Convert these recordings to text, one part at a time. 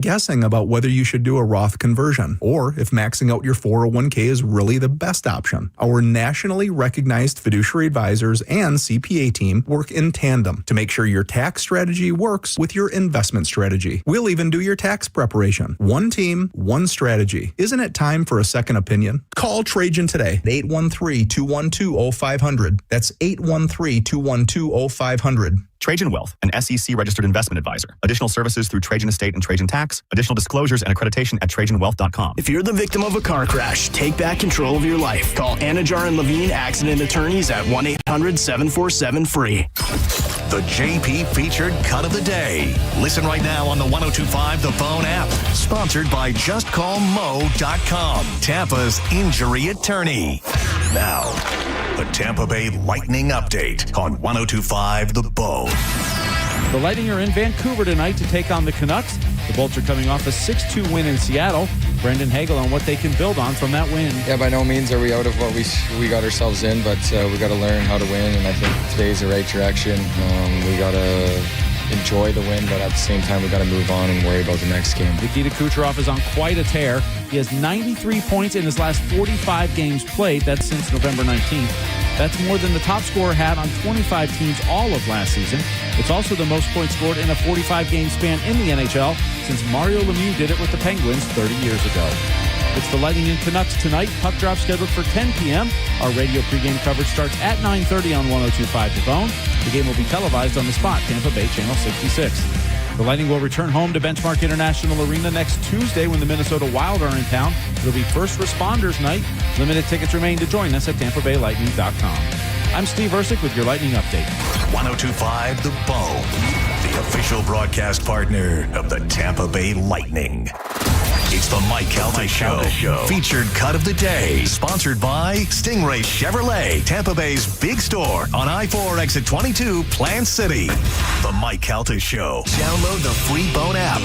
guessing about whether you should do a Roth conversion or if maxing out your 401k is really the best option. Our nationally recognized fiduciary advisors and CPA team work in tandem to make sure your tax strategy works with your investment strategy. We'll even do your tax preparation. One team, one strategy. Isn't it time for a second opinion? Call Trajan today at 813-212-0500. That's 813-212-0500. Trajan Wealth, an SEC-registered investment advisor. Additional services through Trajan Estate and Trajan Tax. Additional disclosures and accreditation at TrajanWealth.com. If you're the victim of a car crash, take back control of your life. Call Anajar and Levine Accident Attorneys at 1-800-747-FREE. The JP featured cut of the day. Listen right now on the 102.5 The Phone app. Sponsored by JustCallMo.com, Tampa's injury attorney. Now, the Tampa Bay Lightning update on 102.5 The Bone. The Lightning are in Vancouver tonight to take on the Canucks. The Bolts are coming off a 6-2 win in Seattle. Brendan Hagel on what they can build on from that win. Yeah, by no means are we out of what we got ourselves in, but we got to learn how to win, and I think today's the right direction. We got to enjoy the win, but at the same time, we got to move on and worry about the next game. Nikita Kucherov is on quite a tear. He has 93 points in his last 45 games played. That's since November 19th. That's more than the top scorer had on 25 teams all of last season. It's also the most points scored in a 45-game span in the NHL since Mario Lemieux did it with the Penguins 30 years ago. It's the Lightning and Canucks tonight. Puck drop scheduled for 10 p.m. Our radio pregame coverage starts at 9:30 on 102.5 The Bone. The game will be televised on the Spot, Tampa Bay Channel 66. The Lightning will return home to Benchmark International Arena next Tuesday when the Minnesota Wild are in town. It'll be First Responders Night. Limited tickets remain to join us at TampaBayLightning.com. I'm Steve Ersick with your Lightning Update. 102.5 The Bone, the official broadcast partner of the Tampa Bay Lightning. It's the Mike Calta Show. Featured cut of the day. Sponsored by Stingray Chevrolet, Tampa Bay's big store on I-4 exit 22, Plant City. The Mike Calta Show. Download the free Bone app.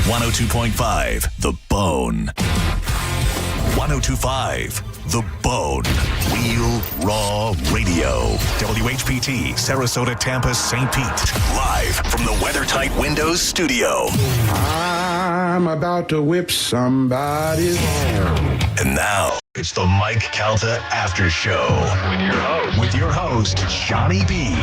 102.5 The Bone. 102.5 The Bone. Real Raw Radio. WHPT, Sarasota, Tampa, St. Pete. Live from the WeatherTight Windows studio. I'm about to whip somebody's hair. And now, it's the Mike Calta Aftershow. With your host, Johnny B.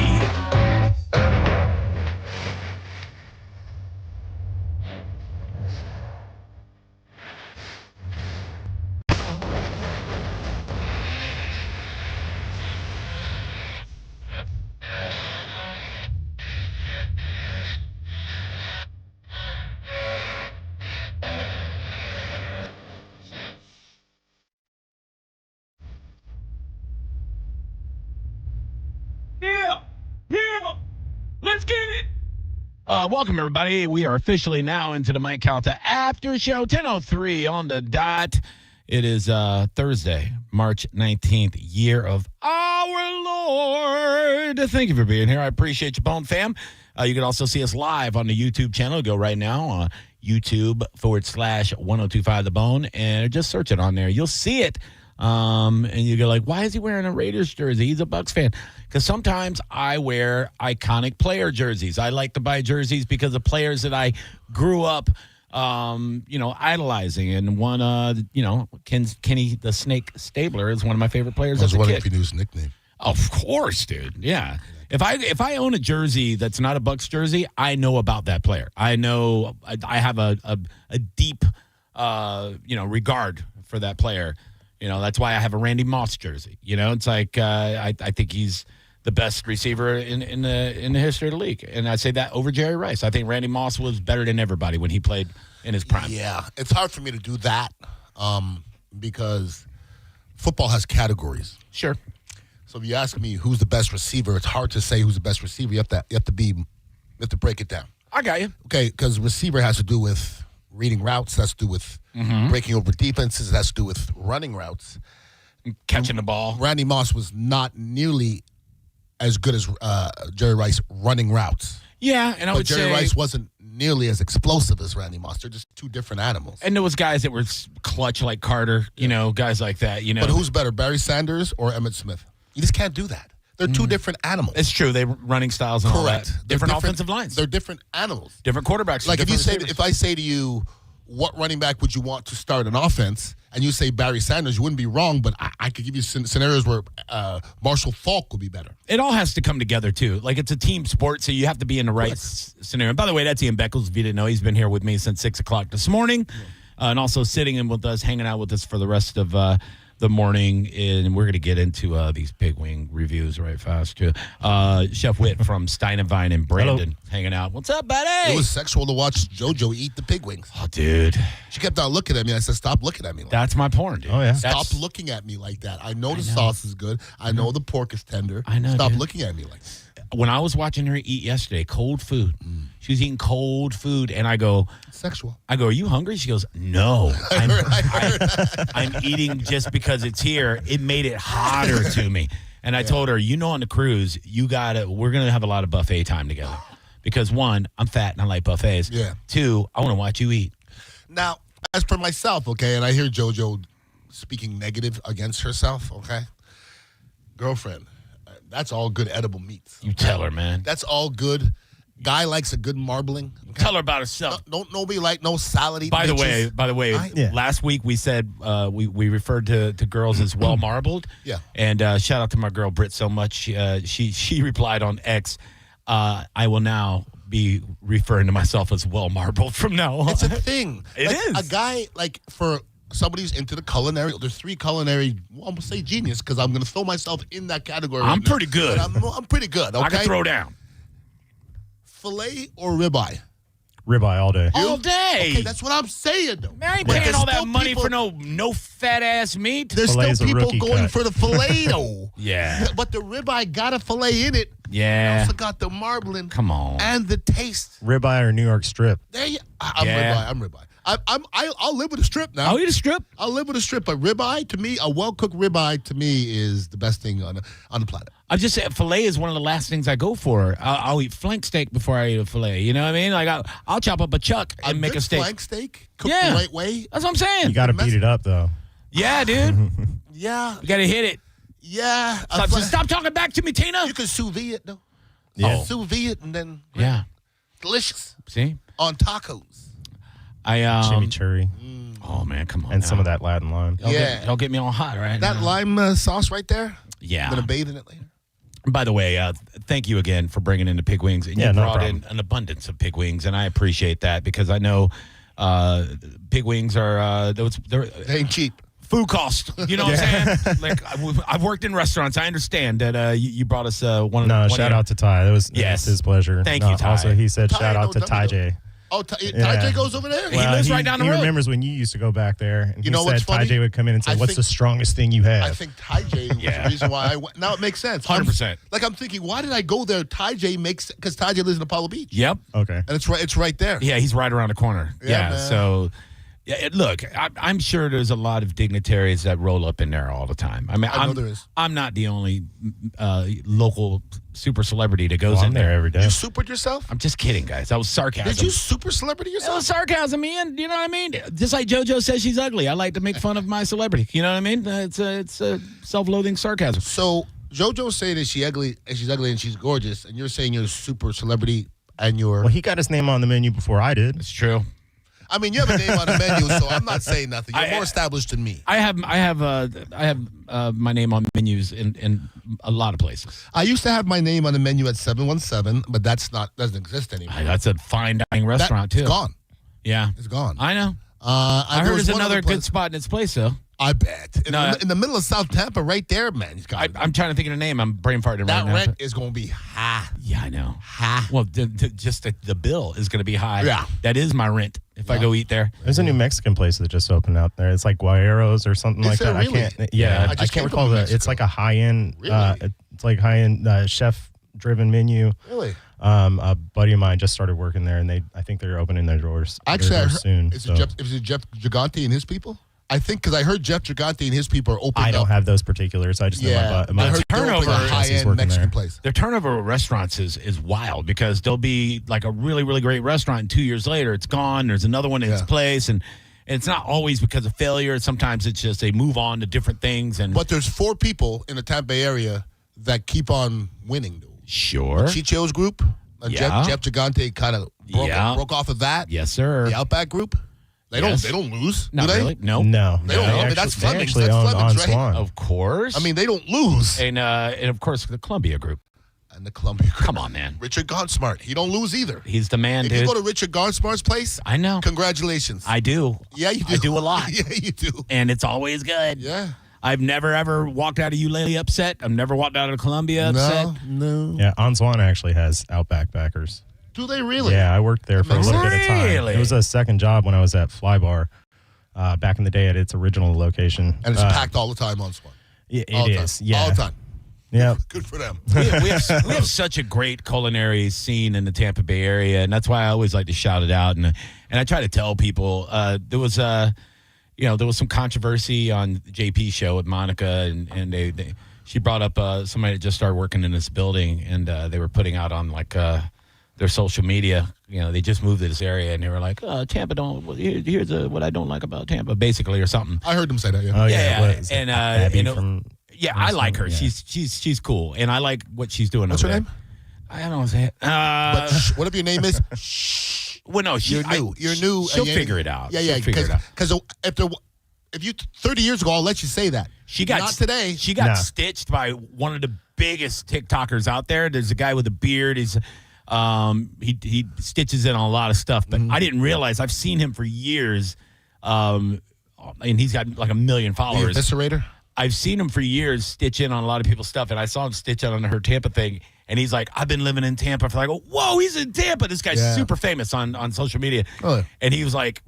Let's get it. Welcome, everybody. We are officially now into the Mike Calta After Show, 10:03 on the dot. It is Thursday, March 19th, year of our Lord. Thank you for being here. I appreciate you, Bone fam. You can also see us live on the YouTube channel. Go right now, YouTube.com/1025 The Bone, and just search it on there. You'll see it. And you go like, why is he wearing a Raiders jersey? He's a Bucs fan. Because sometimes I wear iconic player jerseys. I like to buy jerseys because of players that I grew up, idolizing. And one, Kenny the Snake Stabler is one of my favorite players as a kid. I was wondering if he knew his nickname. Of course, dude. Yeah. If I own a jersey that's not a Bucs jersey, I know about that player. I know I have a deep, regard for that player. That's why I have a Randy Moss jersey. It's like I think he's the best receiver in the history of the league, and I say that over Jerry Rice. I think Randy Moss was better than everybody when he played in his prime. Yeah, it's hard for me to do that because football has categories. Sure. So if you ask me who's the best receiver, it's hard to say who's the best receiver. You have to break it down. I got you. Okay, because receiver has to do with reading routes. That's to do with breaking over defenses. That's to do with running routes. Catching the ball. Randy Moss was not nearly as good as Jerry Rice running routes. Yeah, and I would say Jerry Rice wasn't nearly as explosive as Randy Moss. They're just two different animals. And there was guys that were clutch like Carter, guys like that, But who's better, Barry Sanders or Emmitt Smith? You just can't do that. They're two different animals. It's true. They running styles and Correct. all that. Different offensive lines. They're different animals. Different quarterbacks. Like different if I say to you, what running back would you want to start an offense? And you say Barry Sanders, you wouldn't be wrong, but I could give you scenarios where Marshall Faulk would be better. It all has to come together, too. Like, it's a team sport, so you have to be in the right scenario. And by the way, that's Ian Beckles. If you didn't know, he's been here with me since 6 o'clock this morning, and also sitting in with us, hanging out with us for the rest of the morning. And we're going to get into these Big Wing reviews right fast, too. Chef Witt from Stein and Vine and Brandon hanging out. What's up, buddy? It was sexual to watch JoJo eat the pig wings. Oh, dude. She kept on looking at me. I said, stop looking at me like That's my porn, dude. Oh, yeah. Stop looking at me like that. I know the sauce is good. I know the pork is tender. I know, Stop dude. looking at me like that. When I was watching her eat yesterday, cold food. She was eating cold food, and I go, Sexual. are you hungry? She goes, no. I'm eating just because it's here. It made it hotter to me. And I told her, on the cruise, we're going to have a lot of buffet time together. Because one, I'm fat and I like buffets. Yeah. Two, I want to watch you eat. Now, as per myself, okay, and I hear JoJo speaking negative against herself, okay? Girlfriend, that's all good edible meats. You tell her, man. That's all good. Guy likes a good marbling. Okay? Tell her about herself. Don't nobody like no salad eating By the bitches. way, last week we said we referred to girls as well marbled. Yeah. And shout out to my girl Britt so much. She replied on X, I will now be referring to myself as well marbled from now on. It's a thing. It is. A guy, for somebody who's into the culinary, there's 3 culinary, I'm going to say genius, because I'm going to throw myself in that category. I'm pretty good. I'm pretty good, okay? I can throw down. Filet or ribeye? Ribeye all day. All day. Okay, that's what I'm saying, though. Man, I ain't But paying there's all that still money people- for no fat ass meat. There's Filet's still a people rookie going cut. for the filet, though. Yeah. But the ribeye got a filet in it. Yeah. Also got the marbling. Come on. And the taste. Ribeye or New York strip. There you. I'm Yeah. ribeye. I'll live with a strip now. I'll eat a strip. I'll live with a strip. But ribeye, to me, a well-cooked ribeye, to me, is the best thing on the planet. I just said filet is one of the last things I go for. I'll eat flank steak before I eat a filet. You know what I mean? Like I'll chop up a chuck and make a good steak. flank steak cooked the right way. That's what I'm saying. You got to beat it up, though. Yeah, dude. Yeah. You got to hit it. Yeah. Stop talking back to me, Tina. You can sous vide it, though. Yeah. Sous vide it and then Yeah. delicious See? on tacos. Chimichurri. Oh man, come on. And now. some of that Latin lime. Don't get me all hot, right? That now. lime sauce right there. Yeah. I'm going to bathe in it later. By the way, thank you again for bringing in the pig wings. And Yeah, you no brought problem. in an abundance of pig wings, and I appreciate that because I know pig wings are they're They ain't cheap. food cost. You know what I'm saying? Like I've worked in restaurants. I understand that you brought us one. No, shout out to Ty. That was his pleasure. Thank you, Ty. Also, he said Ty, shout out no to Ty dummy, J. Oh, Ty Yeah. J goes over there? He lives right down the road. He remembers when you used to go back there. And You know he what's said Ty funny? J would come in and say, I what's think- the strongest thing you have? I think Ty J was the reason why I went. Now it makes sense. 100%. I'm thinking, why did I go there? Ty J makes, because Ty J lives in Apollo Beach. Yep. Okay. And it's right there. Yeah, he's right around the corner. Yeah, man. So, look, I'm sure there's a lot of dignitaries that roll up in there all the time. I mean, I know there is. I'm not the only local super celebrity that goes I'm in there every day. You supered yourself? I'm just kidding, guys. That was sarcasm. Did you super celebrity That yourself? was sarcasm, Ian. You know what I mean? Just like JoJo says she's ugly. I like to make fun of my celebrity. You know what I mean? It's a self-loathing sarcasm. So JoJo's saying that she's ugly and she's gorgeous, and you're saying you're a super celebrity and you're. Well, he got his name on the menu before I did. It's true. I mean, you have a name on the menu, so I'm not saying nothing. You're more established than me. I have my name on menus in a lot of places. I used to have my name on the menu at 717, but doesn't exist anymore. That's a fine dining restaurant too. It's gone. Yeah, It's gone. I know. I I heard there's another good place. spot in its place though. I bet. No, In the middle of South Tampa, right there, man. He's got I'm trying to think of the name. I'm brain farting that right now. rent is going to be high. Yeah, I know. High. Well, just the bill is going to be high. Yeah. That is my rent if I go eat there. There's a new Mexican place that just opened out there. It's like Guayeros or something Is like there that. really? I can't. Yeah, I I just can't came recall from It's Mexico. like a high-end. Really? It's like high-end chef-driven menu. Really? A buddy of mine just started working there, and I think they're opening their doors. Actually, their I doors heard, soon. is so. it Jeff Gigante and his people? I think because I heard Jeff Gigante and his people are opening I up. don't have those particulars. I just know I heard they're opening a turnover- high-end working Mexican there. place. Their turnover of restaurants is wild because there'll be like a really, really great restaurant and 2 years later it's gone. There's another one in its place and it's not always because of failure. Sometimes it's just they move on to different things. And But there's 4 people in the Tampa Bay area that keep on winning. Sure. Chicho's group. Yeah. Jeff Gigante kind of broke off of that. Yes, sir. The Outback group. They don't lose. Not do they? really. No. No. They don't. I mean, that's Fleming's. That's Fleming's, right? Swan. Of course. I mean, they don't lose. And of course the Columbia group. And the Columbia group. Come on, man. Richard Gaunsmart. He don't lose either. He's the man, if dude. you go to Richard Gaunsmart's place, I know. Congratulations. I do. Yeah, you do. I do a lot. Yeah, you do. And it's always good. Yeah. I've never, ever walked out of Eulalie upset. I've never walked out of Columbia upset. No. Yeah, On Swan actually has Outback backers. Do they really? Yeah, I worked there for a little bit of time. Really? It was a second job when I was at Fly Bar back in the day at its original location. And it's packed all the time on Swan. Yeah, All it the is. time. Yeah. All the time. Yeah. Good for them. we have such a great culinary scene in the Tampa Bay area, and that's why I always like to shout it out. And I try to tell people there was some controversy on the JP show with Monica, and she brought up somebody that just started working in this building, and they were putting out on like their social media. They just moved to this area, and they were like, Tampa don't. Here's what I don't like about Tampa, basically, or something. I heard them say that. Yeah. Oh, Yeah. And Abby from yeah, I like her. Yeah. She's cool, and I like what she's doing. What's her over name? there. I don't know what to say. But whatever your name is, shh. Well, no, You're new. You're new. She'll figure it out. Yeah, She'll figure it out. Because if you 30 years ago, I'll let you say that. She got not today. She got stitched by one of the biggest TikTokers out there. There's a guy with a beard. He's he stitches in on a lot of stuff, but I didn't realize. I've seen him for years, and he's got like 1 million followers. The Eviscerator. I've seen him for years stitch in on a lot of people's stuff, and I saw him stitch in on her Tampa thing. And he's like, I've been living in Tampa for whoa, he's in Tampa. This guy's super famous on social media. Oh, yeah. And he was like,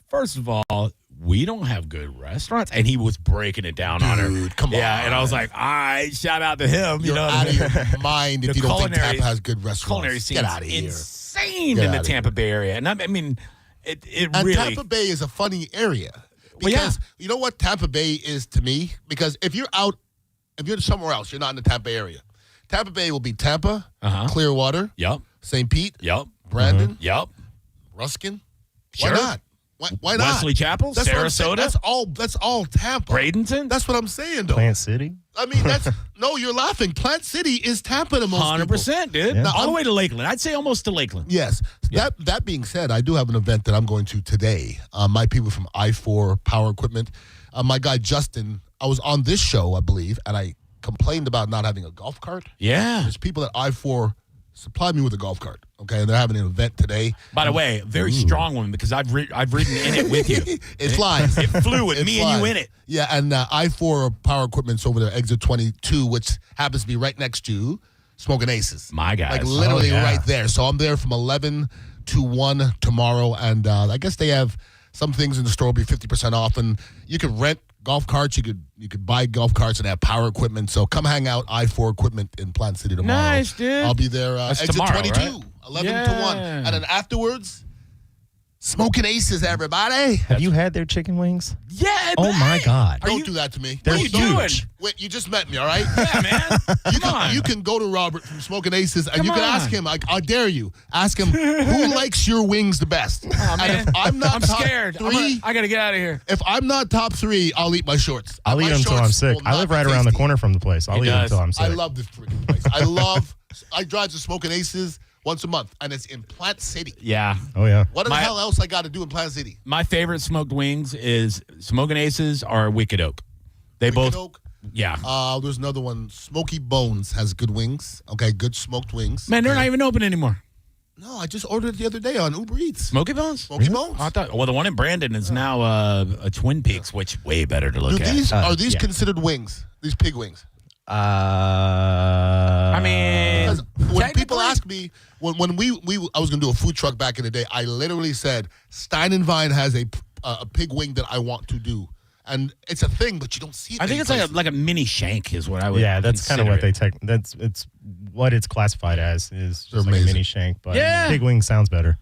first of all, we don't have good restaurants. And he was breaking it down on her. Come on. Yeah, and I was like, all right, shout out to him. You're out of your mind if you don't think Tampa has good restaurants. Culinary scene Get out of here. Insane in the Tampa Bay area. And I mean, it and really. Tampa Bay is a funny area. Because you know what Tampa Bay is to me? Because if you're somewhere else, you're not in the Tampa area. Tampa Bay will be Tampa, Clearwater, St. Pete, Brandon, Ruskin. Sure. Why not? Why not? Wesley Chapel, Sarasota. That's all Tampa. Bradenton. That's what I'm saying, though. Plant City. I mean, no, you're laughing. Plant City is Tampa to most 100%, dude. Yeah. All the way to Lakeland. I'd say almost to Lakeland. Yes. Yeah. That being said, I do have an event that I'm going to today. My people from I4 Power Equipment. My guy Justin, I was on this show, I believe, and I complained about not having a golf cart. Yeah. There's people at I4 supplied me with a golf cart, okay? And they're having an event today. By the way, very strong one because I've ridden in it with you. It flies. It flew with me and you in it. Yeah, and I4 Power Equipment's over there, exit 22, which happens to be right next to Smoking Aces. My guys. Like literally right there. So I'm there from 11 to 1 tomorrow, and I guess they have some things in the store will be 50% off, and you can rent golf carts. You could buy golf carts and have power equipment. So come hang out I4 Equipment in Plant City tomorrow. Nice, dude. I'll be there That's exit tomorrow, 22, right? 11 to 1. And then afterwards, Smoking Aces, everybody. Have you had their chicken wings? Yeah, Oh, my God. Don't do that to me. They're What are you doing? Wait, you just met me, all right? Yeah, man. You can go to Robert from Smoking Aces and Come you can on. ask him, I dare you, ask him who likes your wings the best. Oh, man. And if I'm not top scared. 3, I got to get out of here. if I'm not top 3, I'll eat my shorts. I'll And eat my them until I'm shorts sick. will I not live be right around the tasty. corner from the place. I'll He eat them does. until I'm sick. I love this freaking place. I drive to Smoking Aces once a month, and it's in Plant City. Yeah. Oh, yeah. What the hell else I got to do in Plant City? My favorite smoked wings is Smoking Aces or Wicked Oak. They Wicked both. Oak. Yeah. There's another one. Smoky Bones has good wings. Okay, good smoked wings. Man, they're not even open anymore. No, I just ordered it the other day on Uber Eats. Smoky Bones? Smoky Bones. I thought. Well, the one in Brandon is now a Twin Peaks, which way better to look at. Are these considered wings? These pig wings? I mean, Because when people technically- ask me, when I was going to do a food truck back in the day, I literally said, Stein and Vine has a pig wing that I want to do. And it's a thing, but you don't see it. I think it's many like a mini shank is what I would. Yeah, that's kind of what consider it. it's what it's classified as is They're just like a amazing. mini shank, but Yeah. pig wing sounds better.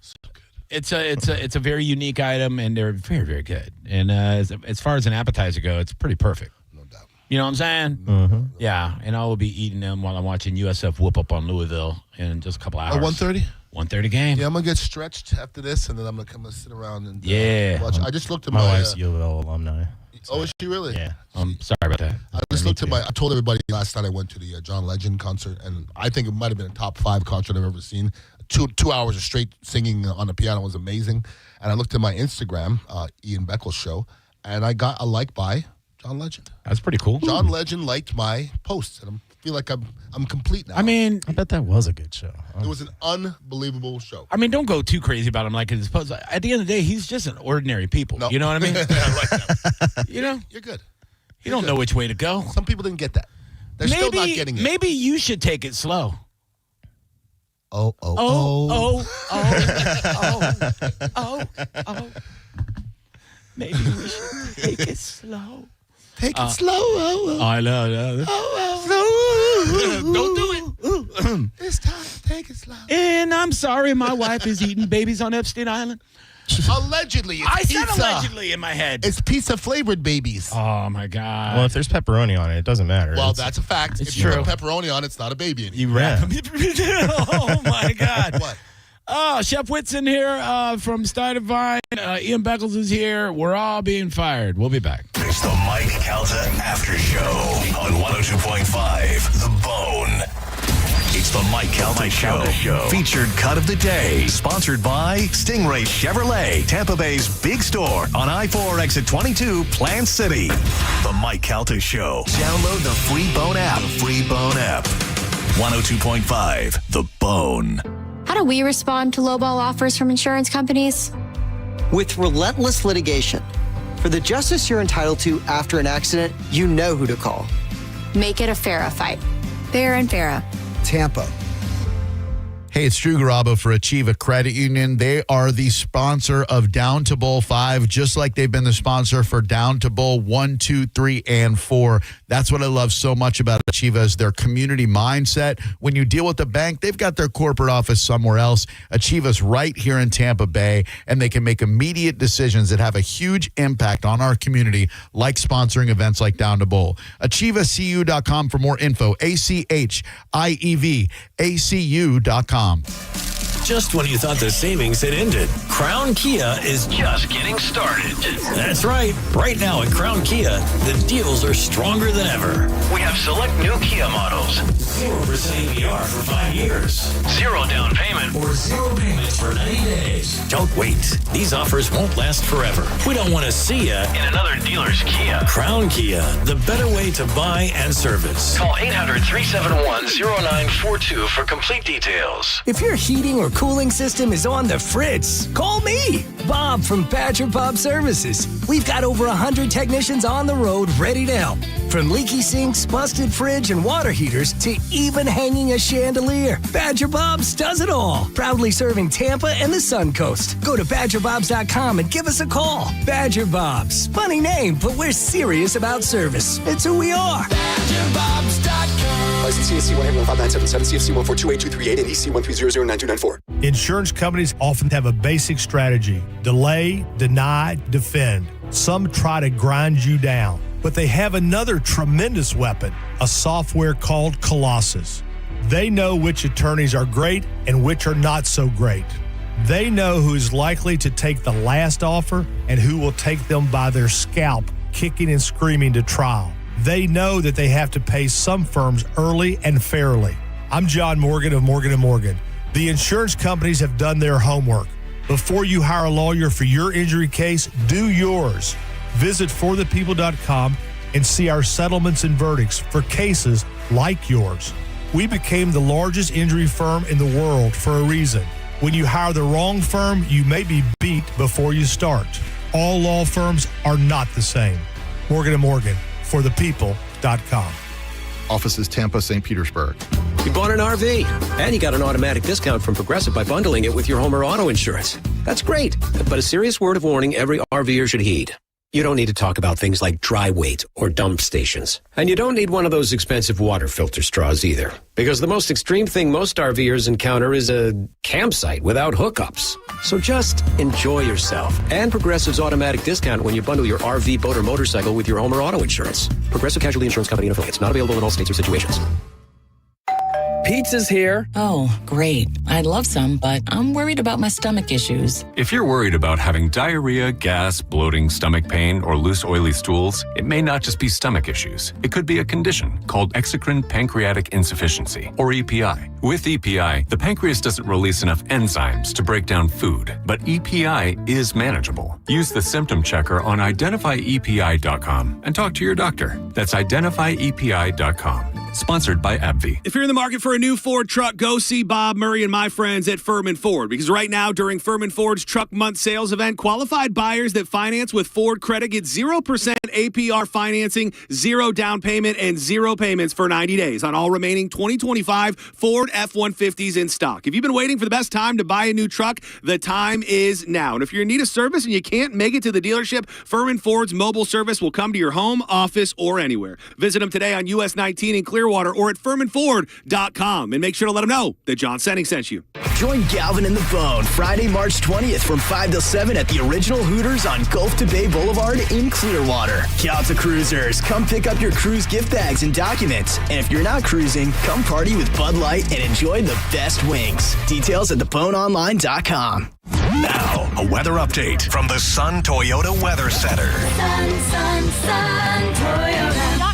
It's a very unique item, and they're very, very good. And as far as an appetizer go, it's pretty perfect. No doubt. You know what I'm saying? Mm-hmm. Yeah, and I will be eating them while I'm watching USF whoop up on Louisville in just a couple hours. 1:30? 1:30 game. Yeah, I'm going to get stretched after this, and then I'm going to come and sit around and Yeah. watch. I just looked at My my wife's U of L alumni. oh, is she really? Yeah. Sorry about that. that. I just looked at I told everybody last night I went to the John Legend concert, and I think it might have been a top 5 concert I've ever seen. 2 hours of straight singing on the piano was amazing. And I looked at my Instagram, Ian Beckles show, and I got a like by John Legend. That's pretty cool. John Legend liked my posts, and I feel like I'm complete now. I mean, I bet that was a good show. It was an unbelievable show. I mean, don't go too crazy about him like his posts. At the end of the day, he's just an ordinary people. No. You know what I mean? I like that. You know? You're good. You don't know which way to go. Some people didn't get that. They're still not getting it. Maybe you should take it slow. Oh. Maybe we should take it slow. Take it slow. I know. Don't do it. It's time to take it slow. And I'm sorry, my wife is eating babies on Epstein Island. Allegedly, it's I pizza. said allegedly in my head. It's pizza flavored babies. Oh my God. Well, if there's pepperoni on it doesn't matter. Well, that's a fact. It's if you true. put pepperoni on it, it's not a baby anymore. You wrap them. Oh my God. What? Oh, Chef Whitson here from Stein and Vine. Ian Beckles is here. We're all being fired. We'll be back. It's the Mike Calta Aftershow on 102.5 The Bone. It's the Mike Calta Show. Featured cut of the day. Sponsored by Stingray Chevrolet, Tampa Bay's big store on I-4 exit 22, Plant City. The Mike Calta Show. Download the free Bone app. 102.5 The Bone. How do we respond to lowball offers from insurance companies? With relentless litigation. For the justice you're entitled to after an accident, you know who to call. Make it a FARA fight. Fair and FARA. Tampa. Hey, it's Drew Garabo for Achieva Credit Union. They are the sponsor of Down to Bowl 5, just like they've been the sponsor for Down to Bowl 1, 2, 3, and 4. That's what I love so much about Achieva is their community mindset. When you deal with the bank, they've got their corporate office somewhere else. Achieva's right here in Tampa Bay, and they can make immediate decisions that have a huge impact on our community, like sponsoring events like Down to Bowl. AchievaCU.com for more info. AchieveACU.com. Just when you thought the savings had ended, Crown Kia is just getting started. That's right. Right now at Crown Kia, the deals are stronger than ever. We have select new Kia models. 0% APR for 5 years. 0 down payment or 0 payments for 90 days. Don't wait. These offers won't last forever. We don't want to see you in another dealer's Kia. Crown Kia, the better way to buy and service. Call 800-371-0942 for complete details. If your heating or cooling system is on the fritz, call me, Bob from Badger Bob Services. We've got over 100 technicians on the road ready to help. From leaky sinks, busted fridge, and water heaters to even hanging a chandelier, Badger Bob's does it all. Proudly serving Tampa and the Sun Coast. Go to BadgerBobs.com and give us a call. Badger Bob's. Funny name, but we're serious about service. It's who we are. BadgerBobs.com. License CSC 11597, CFC 1428238, and EC 1300924. Insurance companies often have a basic strategy: delay, deny, defend. Some try to grind you down, but they have another tremendous weapon, a software called Colossus. They know which attorneys are great and which are not so great. They know who is likely to take the last offer and who will take them by their scalp, kicking and screaming to trial. They know that they have to pay some firms early and fairly. I'm John Morgan of Morgan & Morgan. The insurance companies have done their homework. Before you hire a lawyer for your injury case, do yours. Visit forthepeople.com and see our settlements and verdicts for cases like yours. We became the largest injury firm in the world for a reason. When you hire the wrong firm, you may be beat before you start. All law firms are not the same. Morgan & Morgan, forthepeople.com. Offices Tampa, St. Petersburg. You bought an RV, and you got an automatic discount from Progressive by bundling it with your home or auto insurance. That's great, but a serious word of warning every RVer should heed. You don't need to talk about things like dry weight or dump stations. And you don't need one of those expensive water filter straws either. Because the most extreme thing most RVers encounter is a campsite without hookups. So just enjoy yourself. And Progressive's automatic discount when you bundle your RV, boat, or motorcycle with your home or auto insurance. Progressive Casualty Insurance Company and affiliates. Not available in all states or situations. Pizza's here. Oh, great. I'd love some, but I'm worried about my stomach issues. If you're worried about having diarrhea, gas, bloating, stomach pain, or loose, oily stools, it may not just be stomach issues. It could be a condition called exocrine pancreatic insufficiency, or EPI. With EPI, the pancreas doesn't release enough enzymes to break down food, but EPI is manageable. Use the symptom checker on identifyepi.com and talk to your doctor. That's identifyepi.com. Sponsored by AbbVie. If you're in the market for a new Ford truck, go see Bob Murray and my friends at Furman Ford. Because right now, during Furman Ford's Truck Month sales event, qualified buyers that finance with Ford Credit get 0% APR financing, 0 down payment, and 0 payments for 90 days on all remaining 2025 Ford F-150s in stock. If you've been waiting for the best time to buy a new truck, the time is now. And if you're in need of service and you can't make it to the dealership, Furman Ford's mobile service will come to your home, office, or anywhere. Visit them today on US 19 in Clearwater or at FurmanFord.com. And make sure to let them know that John Senning sent you. Join Galvin and the Bone Friday, March 20th from 5 till 7 at the original Hooters on Gulf to Bay Boulevard in Clearwater. Calta Cruisers, come pick up your cruise gift bags and documents. And if you're not cruising, come party with Bud Light and enjoy the best wings. Details at theboneonline.com. Now, a weather update from the Sun Toyota Weather Center. Sun Toyota.com.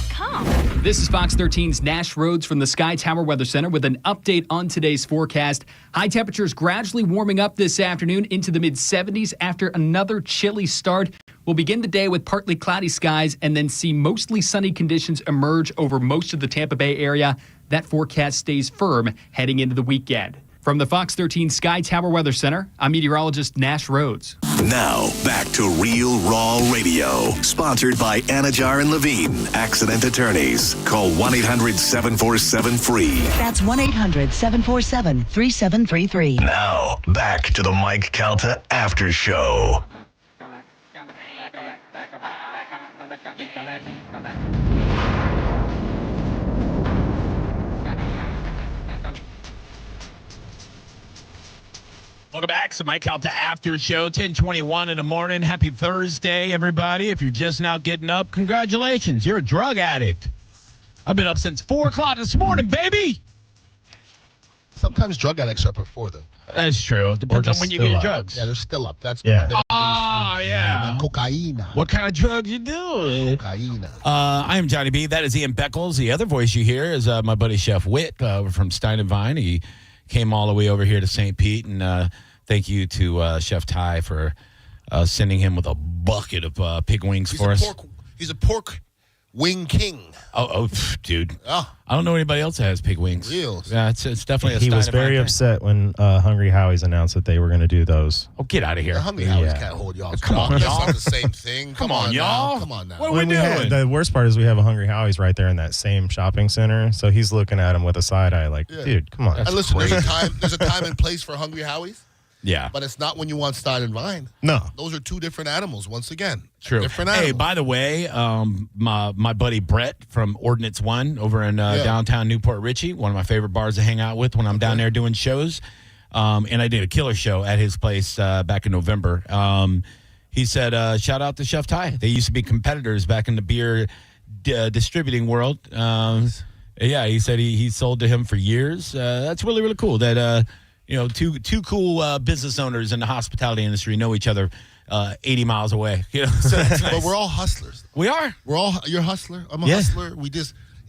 This is Fox 13's Nash Rhodes from the Sky Tower Weather Center with an update on today's forecast. High temperatures gradually warming up this afternoon into the mid-70s after another chilly start. We'll begin the day with partly cloudy skies and then see mostly sunny conditions emerge over most of the Tampa Bay area. That forecast stays firm heading into the weekend. From the Fox 13 Sky Tower Weather Center, I'm meteorologist Nash Rhodes. Now, back to Real Raw Radio. Sponsored by Anajar and Levine, accident attorneys. Call 1-800-747-FREE. That's 1-800-747-3733. Now, back to the Mike Calta After Show. Welcome back to Mike Calta After Show, 10:21 in the morning. Happy Thursday, everybody. If you're just now getting up, congratulations. You're a drug addict. I've been up since 4 o'clock this morning, baby. Sometimes drug addicts are up before, though. That's true. Depends on when you get your drugs. Yeah, they're still up. That's yeah. Yeah. Cocaine. What kind of drugs you do? Cocaine. I am Johnny B. That is Ian Beckles. The other voice you hear is my buddy Chef Witt from Stein and Vine. He came all the way over here to St. Pete, and thank you to Chef Ty for sending him with a bucket of pig wings for us. He's a pork wing king. Oh, dude. Oh. I don't know anybody else that has pig wings. Real. Yeah, it's definitely a He was very upset when Hungry Howie's announced that they were going to do those. Oh, get out of here. The Hungry Howie's can't hold y'all. Come on, y'all. That's not the same thing. Come on, y'all. Come on now. What are we doing? The worst part is we have a Hungry Howie's right there in that same shopping center. So he's looking at him with a side eye like, dude, come on. And listen, there's a time and place for Hungry Howie's. Yeah. But it's not when you want Stein and Vine. No. Those are two different animals, once again. True. Different animals. Hey, by the way, my buddy Brett from Ordinance 1 over in downtown Newport Richey, one of my favorite bars to hang out with when I'm down there doing shows. And I did a killer show at his place back in November. He said, shout out to Chef Ty. They used to be competitors back in the beer distributing world. Yeah, he said he sold to him for years. That's really, really cool that two cool business owners in the hospitality industry know each other 80 miles away. So that's nice. But we're all hustlers. We are. You're a hustler. I'm a hustler.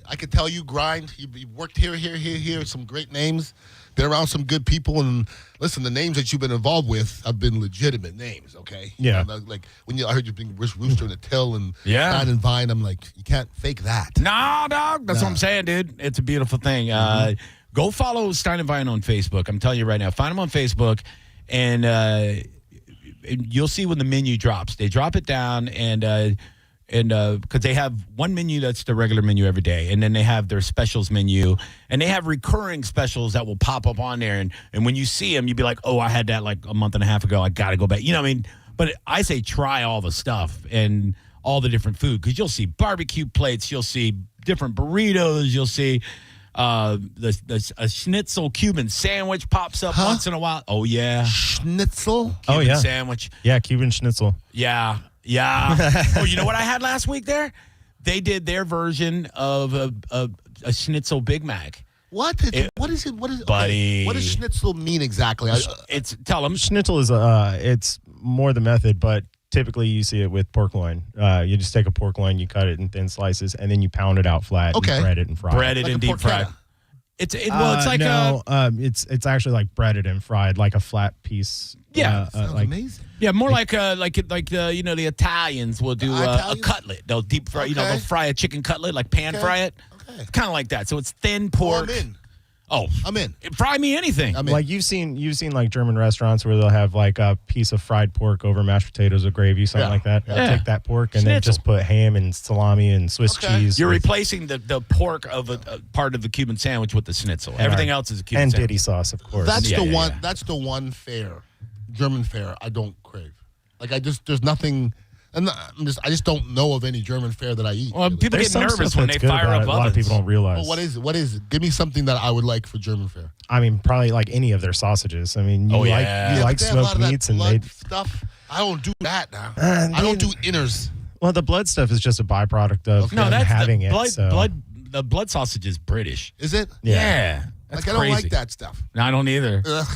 I could tell you grind. You worked here. Some great names. Been around some good people. And listen, the names that you've been involved with have been legitimate names, okay? Yeah. Like when I heard you bring Rooster and the Till and Stein and Vine, I'm like, you can't fake that. Nah, dog. That's what I'm saying, dude. It's a beautiful thing. Go follow Stein and Vine on Facebook. I'm telling you right now. Find them on Facebook, and you'll see when the menu drops. They drop it down, and because they have one menu that's the regular menu every day, and then they have their specials menu, and they have recurring specials that will pop up on there. And when you see them, you'll be like, oh, I had that like a month and a half ago. I got to go back. You know what I mean? But I say try all the stuff and all the different food, because you'll see barbecue plates. You'll see different burritos. You'll see a schnitzel Cuban sandwich pops up once in a while. Oh, yeah. Schnitzel? Cuban sandwich. Yeah, Cuban schnitzel. Yeah. Oh, you know what I had last week there? They did their version of a schnitzel Big Mac. What is it? What is buddy? Okay, what does schnitzel mean exactly? Tell them. Schnitzel is it's more the method, but typically you see it with pork loin. You just take a pork loin, you cut it in thin slices, and then you pound it out flat. Okay. And bread it and fry Bread it. it and deep fried. It's like it's actually like breaded and fried, like a flat piece. Yeah, sounds amazing. Yeah, more like the Italians will do a cutlet. They'll deep fry. Okay. They'll fry a chicken cutlet, like pan fry it. Okay. It's kind of like that. So it's thin pork. I'm in. Oh, I'm in. Fry me anything. Like you've seen like German restaurants where they'll have like a piece of fried pork over mashed potatoes with gravy, something like that. Yeah. Take that pork and then just put ham and salami and Swiss cheese. You're replacing the pork of a part of the Cuban sandwich with the schnitzel. Everything else is a Cuban and sandwich. ditty sauce, of course. That's the one. That's the one fare, German fare. I don't crave. Like there's nothing. And I just don't know of any German fare that I eat. Well, people get nervous when they fire up ovens. A lot of people don't realize. Well, what is it? Give me something that I would like for German fare. I mean, probably like any of their sausages. I mean, you like smoked meats and they stuff. I don't do that now. I don't do inners. Well, the blood stuff is just a byproduct of them having it. The blood sausage is British. Is it? Yeah. That's I don't like that stuff. No, I don't either. Ugh.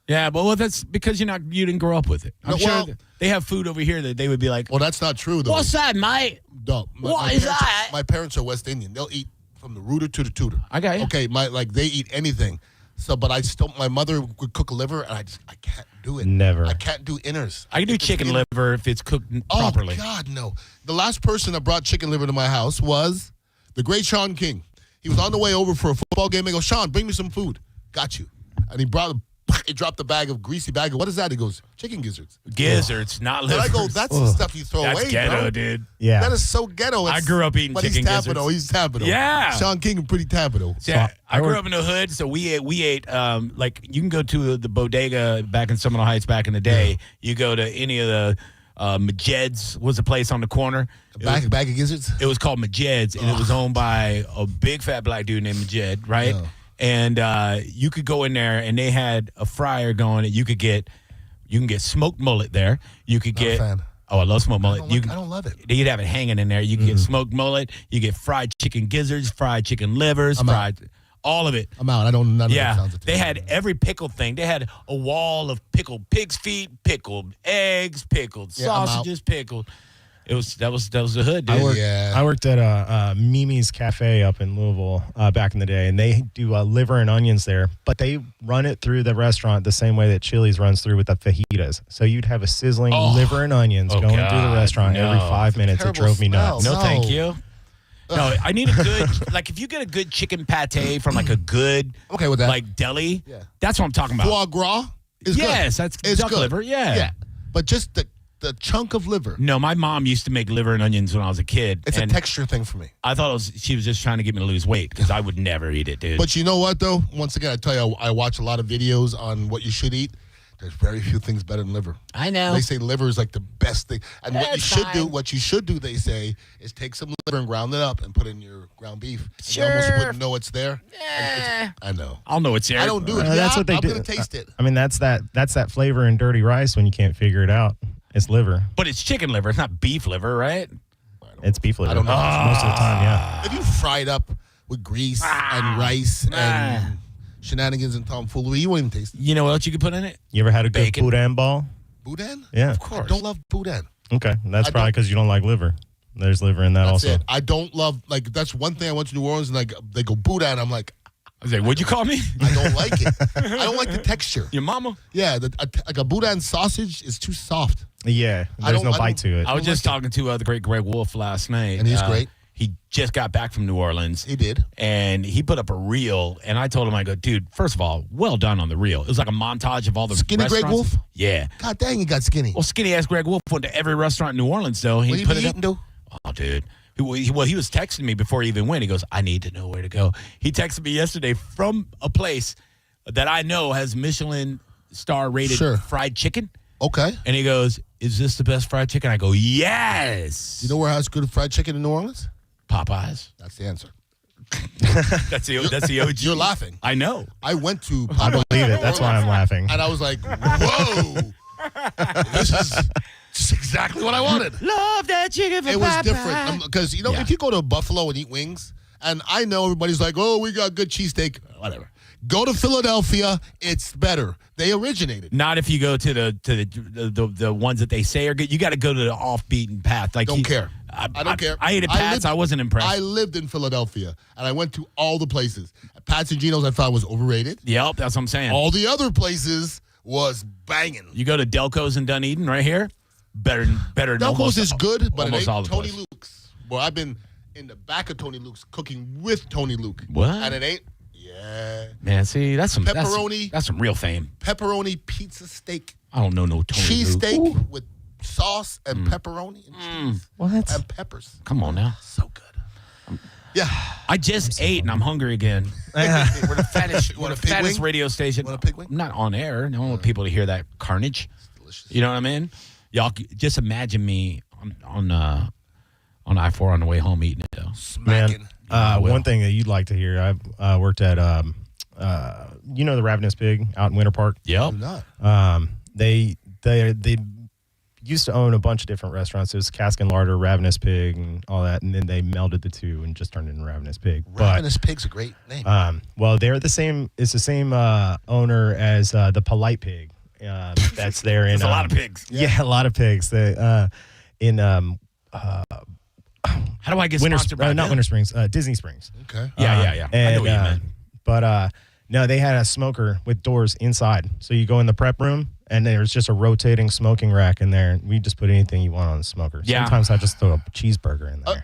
Yeah, but that's because you didn't grow up with it. I'm sure they have food over here that they would be like, well, that's not true though. What's that, mate? No, What is that? My parents are West Indian. They'll eat from the rooter to the tutor. I got you. Okay, they eat anything. So, but my mother would cook a liver, and I can't do it. Never. I can't do inners. I can do chicken liver if it's cooked properly. Oh God, no! The last person that brought chicken liver to my house was the great Sean King. He was on the way over for a football game. I go, Sean, bring me some food. Got you. And he dropped a greasy bag of, what is that? He goes, chicken gizzards. Gizzards, not livers. And I go, that's the stuff you throw away, That's ghetto, bro. dude. Yeah. That is so ghetto. I grew up eating chicken gizzards. He's Tapido. Yeah. Sean King is pretty Tapido. Yeah, I grew up in the hood, so we ate like you can go to the bodega back in Seminole Heights back in the day. Yeah. You go to any of the Majed's was a place on the corner. Bag of gizzards? It was called Majed's, and it was owned by a big fat black dude named Majed, right? Yeah. And you could go in there, and they had a fryer going. And you can get smoked mullet there. You could get. Oh, I love smoked mullet. I don't love it. You'd have it hanging in there. You can get smoked mullet. You get fried chicken gizzards, fried chicken livers, all of it. I'm out. I don't. None of it sounds they had every pickled thing. They had a wall of pickled pig's feet, pickled eggs, pickled sausages, pickled. That was the hood, dude. I worked at Mimi's Cafe up in Louisville back in the day, and they do liver and onions there, but they run it through the restaurant the same way that Chili's runs through with the fajitas. So you'd have a sizzling liver and onions going through the restaurant every 5 minutes. It drove me nuts. No, thank you. No, I need a good, like if you get a good chicken pate from like a good, with that. like deli, that's what I'm talking about. Foie gras is good. Yes, that's duck good. liver, Yeah, but just the chunk of liver. No, my mom used to make liver and onions when I was a kid. It's a texture thing for me. I thought she was just trying to get me to lose weight because I would never eat it, dude. But you know what, though? Once again, I tell you, I watch a lot of videos on what you should eat. There's very few things better than liver. I know. They say liver is like the best thing. And what you should do, they say, is take some liver and ground it up and put it in your ground beef. And you almost wouldn't know it's there. I know. I'll know it's there. I don't do it. That's what they do. I'm going to taste it. I mean, that's that flavor in dirty rice when you can't figure it out. It's liver. But it's chicken liver. It's not beef liver, right? It's beef liver. I don't know. Most of the time, yeah. If you fry it up with grease and rice and shenanigans and tomfoolery, you won't even taste it. You know what else you could put in it? You ever had a good boudin ball? Boudin? Yeah. Of course. I don't love boudin. Okay. That's probably because you don't like liver. There's liver in that that's also. It. I don't love, that's one thing I went to New Orleans and they go boudin. I'm like, I was like, what'd you call me? I don't like it. I don't like the texture. Your mama? Yeah. Like a boudin sausage is too soft. Yeah. There's no bite to it. I was just talking to the great Greg Wolf last night. And he's great. He just got back from New Orleans. He did. And he put up a reel. And I told him, I go, dude, first of all, well done on the reel. It was like a montage of all the Skinny restaurants. Greg Wolf? Yeah. God dang, he got skinny. Well, skinny-ass Greg Wolf went to every restaurant in New Orleans, though. What He put it eating, up. Oh, dude. He was texting me before he even went. He goes, I need to know where to go. He texted me yesterday from a place that I know has Michelin star-rated fried chicken. Okay. And he goes, is this the best fried chicken? I go, yes. You know where has good fried chicken in New Orleans? Popeyes. That's the answer. That's the OG. You're laughing. I know. I went to Popeyes. I believe it. That's why I'm laughing. And I was like, whoa. This is just exactly what I wanted. Love that chicken from It was Popeye. different. Because, if you go to Buffalo and eat wings, And I know everybody's like, oh, we got good cheesesteak. Whatever. Go to Philadelphia. It's better. They originated. Not if you go to the ones that they say are good. You got to go to the off-beaten path. Like Don't care. I don't care. I ate at Pat's. I wasn't impressed. I lived in Philadelphia, and I went to all the places. Pat's and Geno's I thought was overrated. Yep, that's what I'm saying. All the other places was banging. You go to Delco's in Dunedin right here, better than Delco's almost, is good, but it ain't all the Tony place. Luke's. Well, I've been in the back of Tony Luke's cooking with Tony Luke. What? And it ain't. Yeah. Man, see, that's some pepperoni. That's some real fame. Pepperoni pizza steak. I don't know no Tony Cheese Luke. steak with sauce and pepperoni and cheese. What? And peppers. Come on now. So good. Yeah. I just ate and I'm hungry again. We're the fattest radio station. Want a pig wing? I'm not on air. I don't want people to hear that carnage. It's delicious. You know what I mean? Y'all just imagine me on I-4 on the way home eating it though. Smacking. One thing that you'd like to hear, I've worked at, the Ravenous Pig out in Winter Park. Yep. They used to own a bunch of different restaurants. It was Cask and Larder, Ravenous Pig, and all that, and then they melded the two and just turned it into Ravenous Pig. Ravenous Pig's a great name. Well, they're the same. It's the same owner as the Polite Pig. That's there in. There's a lot of pigs. Yeah, a lot of pigs. How do I get sponsored by not them? Winter Springs, Disney Springs. Okay. Yeah. And, I know what you meant. But no, they had a smoker with doors inside. So you go in the prep room, and there's just a rotating smoking rack in there. We just put anything you want on the smoker. Yeah. Sometimes I just throw a cheeseburger in there.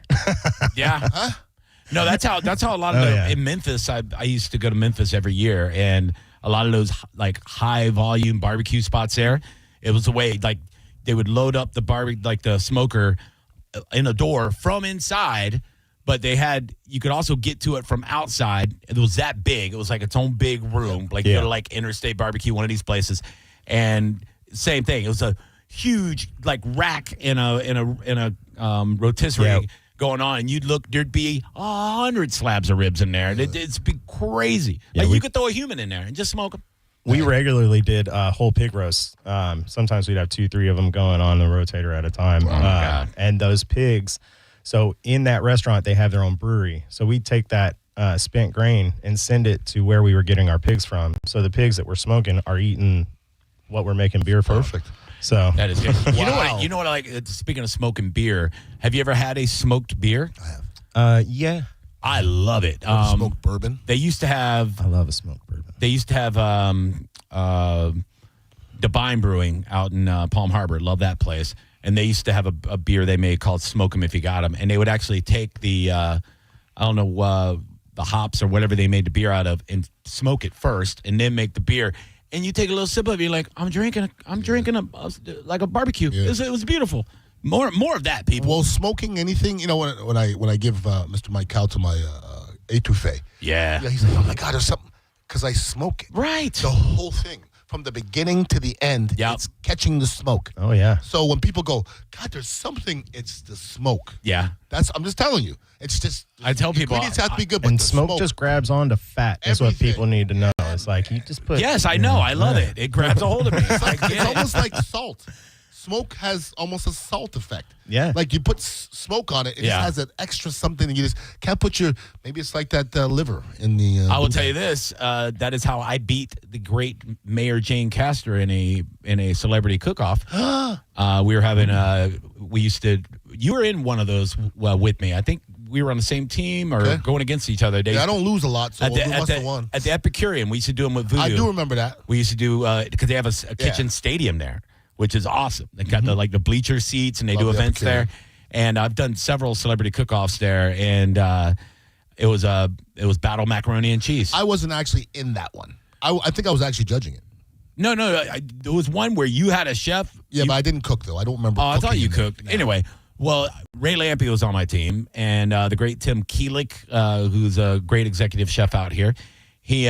Yeah. Huh? No, that's how a lot of in Memphis. I used to go to Memphis every year, and a lot of those like high volume barbecue spots there. It was the way like they would load up the smoker in a door from inside, but you could also get to it from outside. It was that big. It was like its own big room. Like you go to like Interstate Barbecue, one of these places, and same thing. It was a huge like rack in a rotisserie going on, and there'd be 100 slabs of ribs in there. It's be crazy. Yeah, like you could throw a human in there and just smoke them. We regularly did whole pig roasts. Sometimes we'd have 2-3 of them going on the rotator at a time. Oh, my God. And those pigs, so in that restaurant, they have their own brewery. So we'd take that spent grain and send it to where we were getting our pigs from. So the pigs that we're smoking are eating what we're making beer from. Perfect. So that is good. You know what I like? Speaking of smoking beer, have you ever had a smoked beer? I have. Yeah. I love it. Smoked bourbon. They used to have. I love a smoked bourbon. They used to have Divine Brewing out in Palm Harbor. Love that place. And they used to have a beer they made called Smoke 'em If You Got 'em. And they would actually take the the hops or whatever they made the beer out of and smoke it first, and then make the beer. And you take a little sip of it, you're like, I'm drinking like a barbecue. Yeah. It was beautiful. More of that, people. Well, smoking anything, when I give Mr. Mike Calta my etouffee. Yeah. He's like, oh my God, there's something, because I smoke it. Right. The whole thing. From the beginning to the end, it's catching the smoke. Oh, yeah. So when people go, God, there's something, it's the smoke. Yeah. I'm just telling you. It's just, I tell people, ingredients have to be good, but and the smoke just grabs onto fat. That's what people need to know. It's like you just put. Yes, I know. I love it. It grabs a hold of me. It's almost like salt. Smoke has almost a salt effect. Yeah. Like you put smoke on it, it just has an extra something that you just can't put maybe it's like that liver in the. I will tell you this. That is how I beat the great Mayor Jane Castor in a celebrity cook-off. We were having you were in one of those with me. I think we were on the same team or going against each other. I don't lose a lot, so we must have won. At the Epicurean, we used to do them with Voodoo. I do remember that. We used to do, because they have a kitchen stadium there, which is awesome. They got the bleacher seats, and they do events there. And I've done several celebrity cook-offs there, and it was Battle Macaroni and Cheese. I wasn't actually in that one. I think I was actually judging it. No. There was one where you had a chef. Yeah, but I didn't cook, though. I don't remember. Oh, I thought you cooked. No. Anyway, well, Ray Lampe was on my team, and the great Tim Keelick, who's a great executive chef out here, he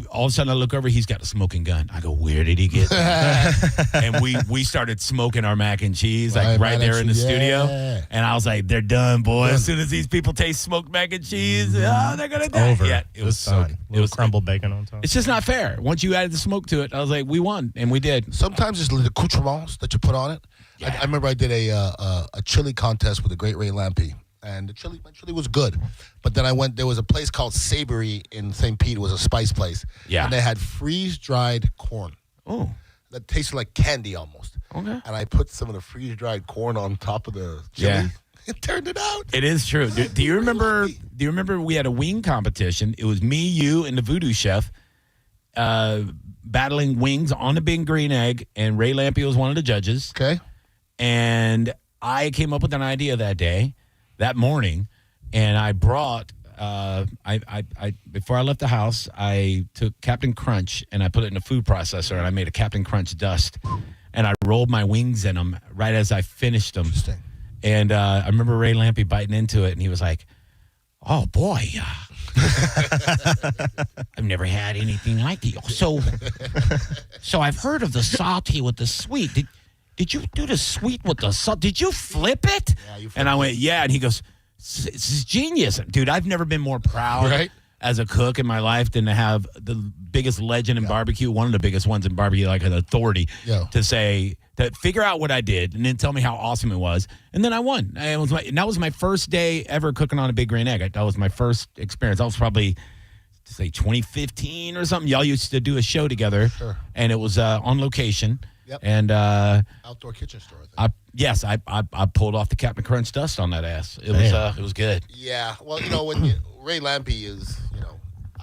all of a sudden I look over, he's got a smoking gun. I go, where did he get that? And we started smoking our mac and cheese right there in the studio. And I was like, they're done, boy. As soon as these people taste smoked mac and cheese, they're gonna die. Over. Yeah, it was so good. It was crumbled bacon on top. It's just not fair. Once you added the smoke to it, I was like, we won, and we did. Sometimes it's the accoutrements that you put on it. Yeah. I remember I did a chili contest with the great Ray Lampe, and the chili was good. But then there was a place called Savory in St. Pete. It was a spice place. Yeah. And they had freeze-dried corn. Oh. That tasted like candy almost. Okay. And I put some of the freeze-dried corn on top of the chili. Yeah. It turned it out. It is true. Do you remember? Do you remember we had a wing competition? It was me, you, and the Voodoo Chef battling wings on the Big Green Egg, and Ray Lampe was one of the judges. Okay. And I came up with an idea that morning, and I brought. Before I left the house, I took Captain Crunch and I put it in a food processor, and I made a Captain Crunch dust, and I rolled my wings in them right as I finished them. Interesting. And I remember Ray Lampe biting into it, and he was like, "Oh boy, I've never had anything like it. So I've heard of the salty with the sweet. Did you do the sweet with the salt? Did you flip it?" Yeah, and I went, "Yeah." And he goes, "This is genius, dude. I've never been more proud as a cook in my life than to have the biggest legend in barbecue, one of the biggest ones in barbecue, like an authority, to figure out what I did and then tell me how awesome it was. And then I won. And that was my first day ever cooking on a Big Green Egg. That was my first experience. That was probably, say, 2015 or something. Y'all used to do a show together, and it was on location. Yep. And outdoor kitchen store. I pulled off the Captain Crunch dust on that ass. It was good. Yeah. Well, when Ray Lampe is,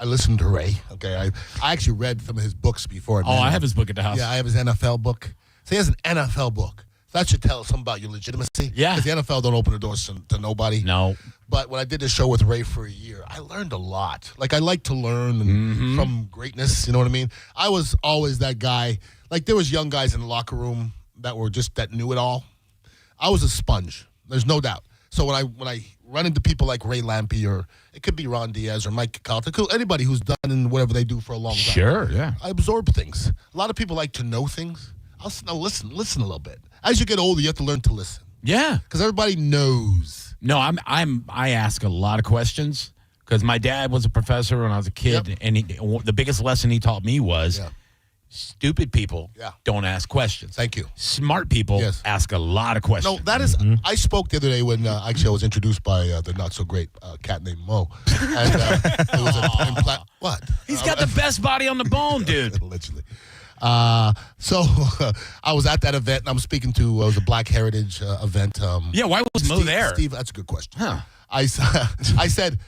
I listened to Ray. Okay. I actually read some of his books before. Oh, I have his book at the house. Yeah, I have his NFL book. So he has an NFL book. So that should tell us something about your legitimacy. Yeah. Because the NFL don't open the doors to nobody. No. But when I did this show with Ray for a year, I learned a lot. Like, I like to learn from greatness. You know what I mean? I was always that guy. Like, there was young guys in the locker room that knew it all. I was a sponge. There's no doubt. So when I run into people like Ray Lampe, or it could be Ron Diaz or Mike Calta, anybody who's done in whatever they do for a long time. Sure, yeah. I absorb things. A lot of people like to know things. I'll listen a little bit. As you get older, you have to learn to listen. Yeah. Because everybody knows. No, I ask a lot of questions because my dad was a professor when I was a kid, and the biggest lesson he taught me was stupid people don't ask questions. Thank you. Smart people ask a lot of questions. No, that is. I spoke the other day when actually I was introduced by the not so great cat named Mo, and it was what? He's got the best body on the bone, dude. Literally. So I was at that event, and I'm speaking to it was a Black Heritage event. Why was Mo there? Steve, that's a good question. Huh. I said,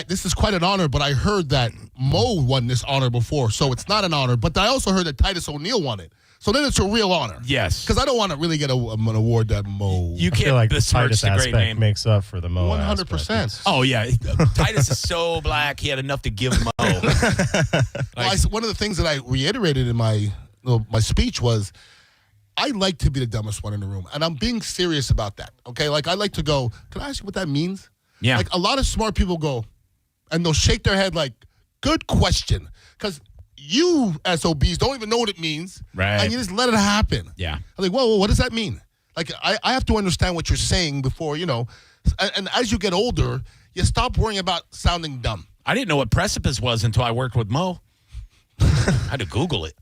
this is quite an honor, but I heard that Mo won this honor before, so it's not an honor. But I also heard that Titus O'Neil won it. So then it's a real honor. Yes. Because I don't want to really get an award that Mo. I feel like the Titus aspect makes up for the Mo 100%. Oh, yeah. Titus is so black, he had enough to give Mo. One of the things that I reiterated in my speech was, I like to be the dumbest one in the room. And I'm being serious about that. Okay? Like, I like to go, can I ask you what that means? Yeah. Like, a lot of smart people go, and they'll shake their head like, good question. Because you SOBs don't even know what it means. Right. And you just let it happen. Yeah. I'm like, whoa, what does that mean? Like, I have to understand what you're saying before, and as you get older, you stop worrying about sounding dumb. I didn't know what precipice was until I worked with Mo. I had to Google it.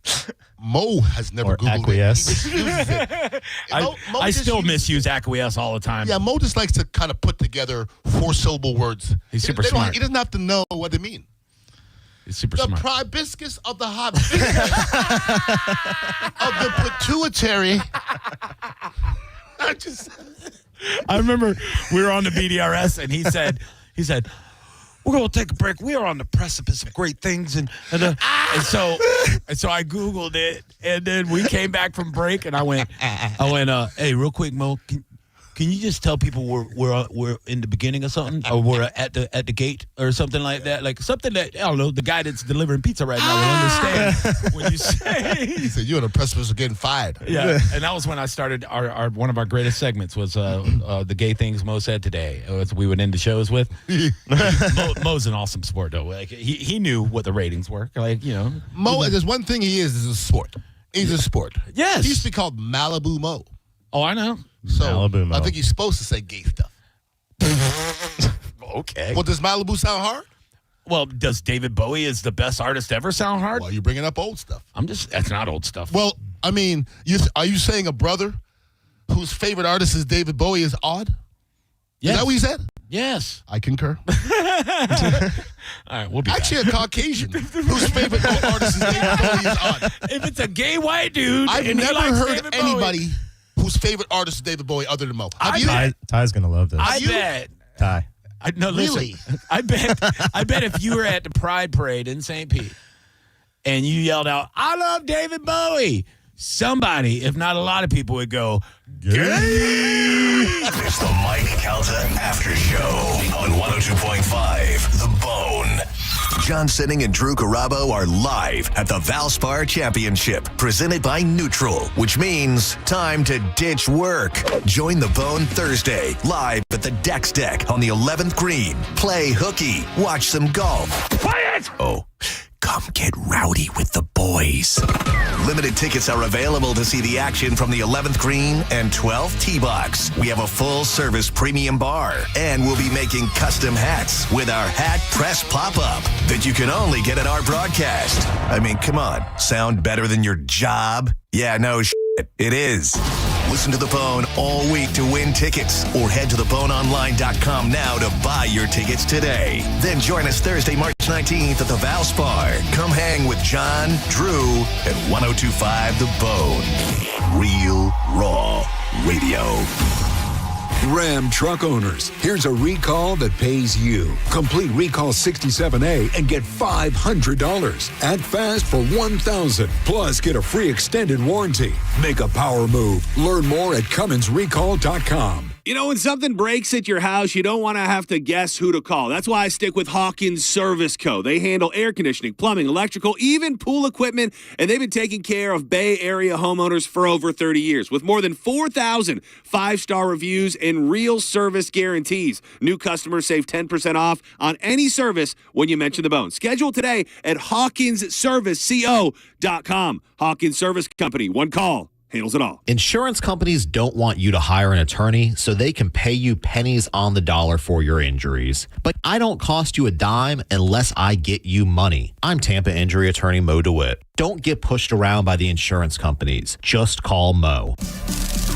Mo has never Googled acquiesce. it. He just uses it. I still misuse acquiesce all the time. Yeah, Mo just likes to kind of put together 4-syllable words. He's super smart. He doesn't have to know what they mean. He's super the smart. The proboscis of the hibiscus of the pituitary. I remember we were on the BDRS, and he said, "We're going to take a break. We are on the precipice of great things." And so I Googled it, and then we came back from break, and I went, hey, real quick, Mo, can you just tell people we're in the beginning of something, or we're at the gate or something like that, like something that I don't know, the guy that's delivering pizza right now will understand when you say. He said you're on the precipice of getting fired. Yeah, and that was when I started our one of our greatest segments was the gay things Mo said today. We would end the shows with. Mo's an awesome sport though. Like he knew what the ratings were. Like Mo. There's one thing he is a sport. He's a sport. Yes. He used to be called Malibu Mo. Oh, I know. So Malibu Mo. I think he's supposed to say gay stuff. Okay. Well, does Malibu sound hard? Well, does David Bowie is the best artist ever sound hard? Well, you're bringing up old stuff. That's not old stuff. Well, I mean, are you saying a brother whose favorite artist is David Bowie is odd? Yes. Is that what you said? Yes. I concur. All right, we'll be actually back. A Caucasian whose favorite artist is David Bowie is on. If it's a gay white dude, I've never heard anybody whose favorite artist is David Bowie other than Mo. Ty's gonna love this. I bet. Ty. No, really? Listen, I bet if you were at the Pride Parade in St. Pete and you yelled out, "I love David Bowie," somebody, if not a lot of people, would go, "Gay!" It's the Mike Calta Aftershow on 102.5 The Bone. John Sinning and Drew Garabo are live at the Valspar Championship, presented by Neutral, which means time to ditch work. Join the Bone Thursday, live at the Dex Deck on the 11th green. Play hooky, watch some golf. Quiet! Oh, come get rowdy with the boys. Limited tickets are available to see the action from the 11th green and 12th tee box. We have a full-service premium bar, and we'll be making custom hats with our hat press pop-up that you can only get at our broadcast. I mean, come on. Sound better than your job? Yeah, no shit. It is. Listen to the Bone all week to win tickets, or head to theboneonline.com now to buy your tickets today. Then join us Thursday, March 19th at the Valspar. Come hang with John, Drew, and 102.5 The Bone. Real, raw radio. Ram truck owners, here's a recall that pays you. Complete Recall 67A and get $500. Act fast for $1,000. Plus, get a free extended warranty. Make a power move. Learn more at CumminsRecall.com. You know, when something breaks at your house, you don't want to have to guess who to call. That's why I stick with Hawkins Service Co. They handle air conditioning, plumbing, electrical, even pool equipment, and they've been taking care of Bay Area homeowners for over 30 years. With more than 4,000 five-star reviews and real service guarantees. New customers save 10% off on any service when you mention the Bone. Schedule today at HawkinsServiceCo.com. Hawkins Service Company. One call handles it all. Insurance companies don't want you to hire an attorney so they can pay you pennies on the dollar for your injuries. But I don't cost you a dime unless I get you money. I'm Tampa injury attorney Mo DeWitt. Don't get pushed around by the insurance companies. Just call Mo.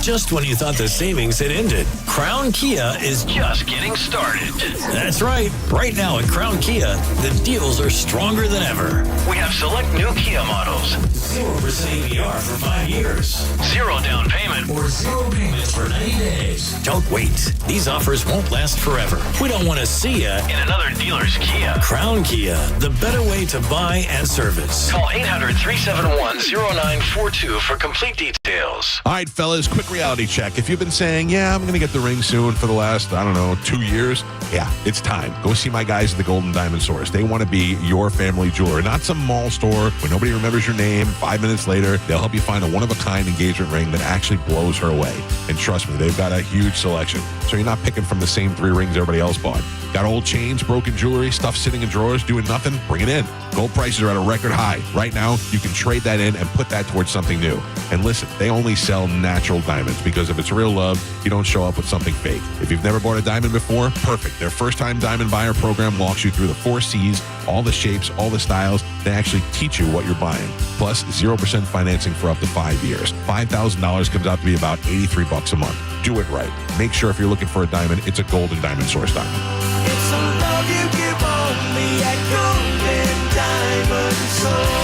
Just when you thought the savings had ended, Crown Kia is just getting started. That's right. Right now at Crown Kia, the deals are stronger than ever. We have select new Kia models. 0% APR for 5 years. 0 down payment or 0 payments for 90 days. Don't wait. These offers won't last forever. We don't want to see you in another dealer's Kia. Crown Kia, the better way to buy and service. Call 800-371-0942 for complete details. All right, fellas, quick reality check. If you've been saying, yeah, I'm going to get the ring soon for the last, 2 years, yeah, it's time. Go see my guys at the Golden Diamond Source. They want to be your family jeweler, not some mall store where nobody remembers your name. 5 minutes later, they'll help you find a one-of-a-kind engagement ring that actually blows her away. And trust me, they've got a huge selection. So you're not picking from the same 3 rings everybody else bought. Got old chains, broken jewelry, stuff sitting in drawers, doing nothing? Bring it in. Gold prices are at a record high. Right now, you can trade that in and put that towards something new. And listen, they only sell natural diamonds because if it's real love, you don't show up with something fake. If you've never bought a diamond before, perfect. Their first-time diamond buyer program walks you through the 4 C's, all the shapes, all the styles. They actually teach you what you're buying. Plus, 0% financing for up to 5 years. $5,000 comes out to be about $83 a month. Do it right. Make sure if you're looking for a diamond, it's a Golden Diamond Source diamond. It's a love you give only at Golden Diamond Source.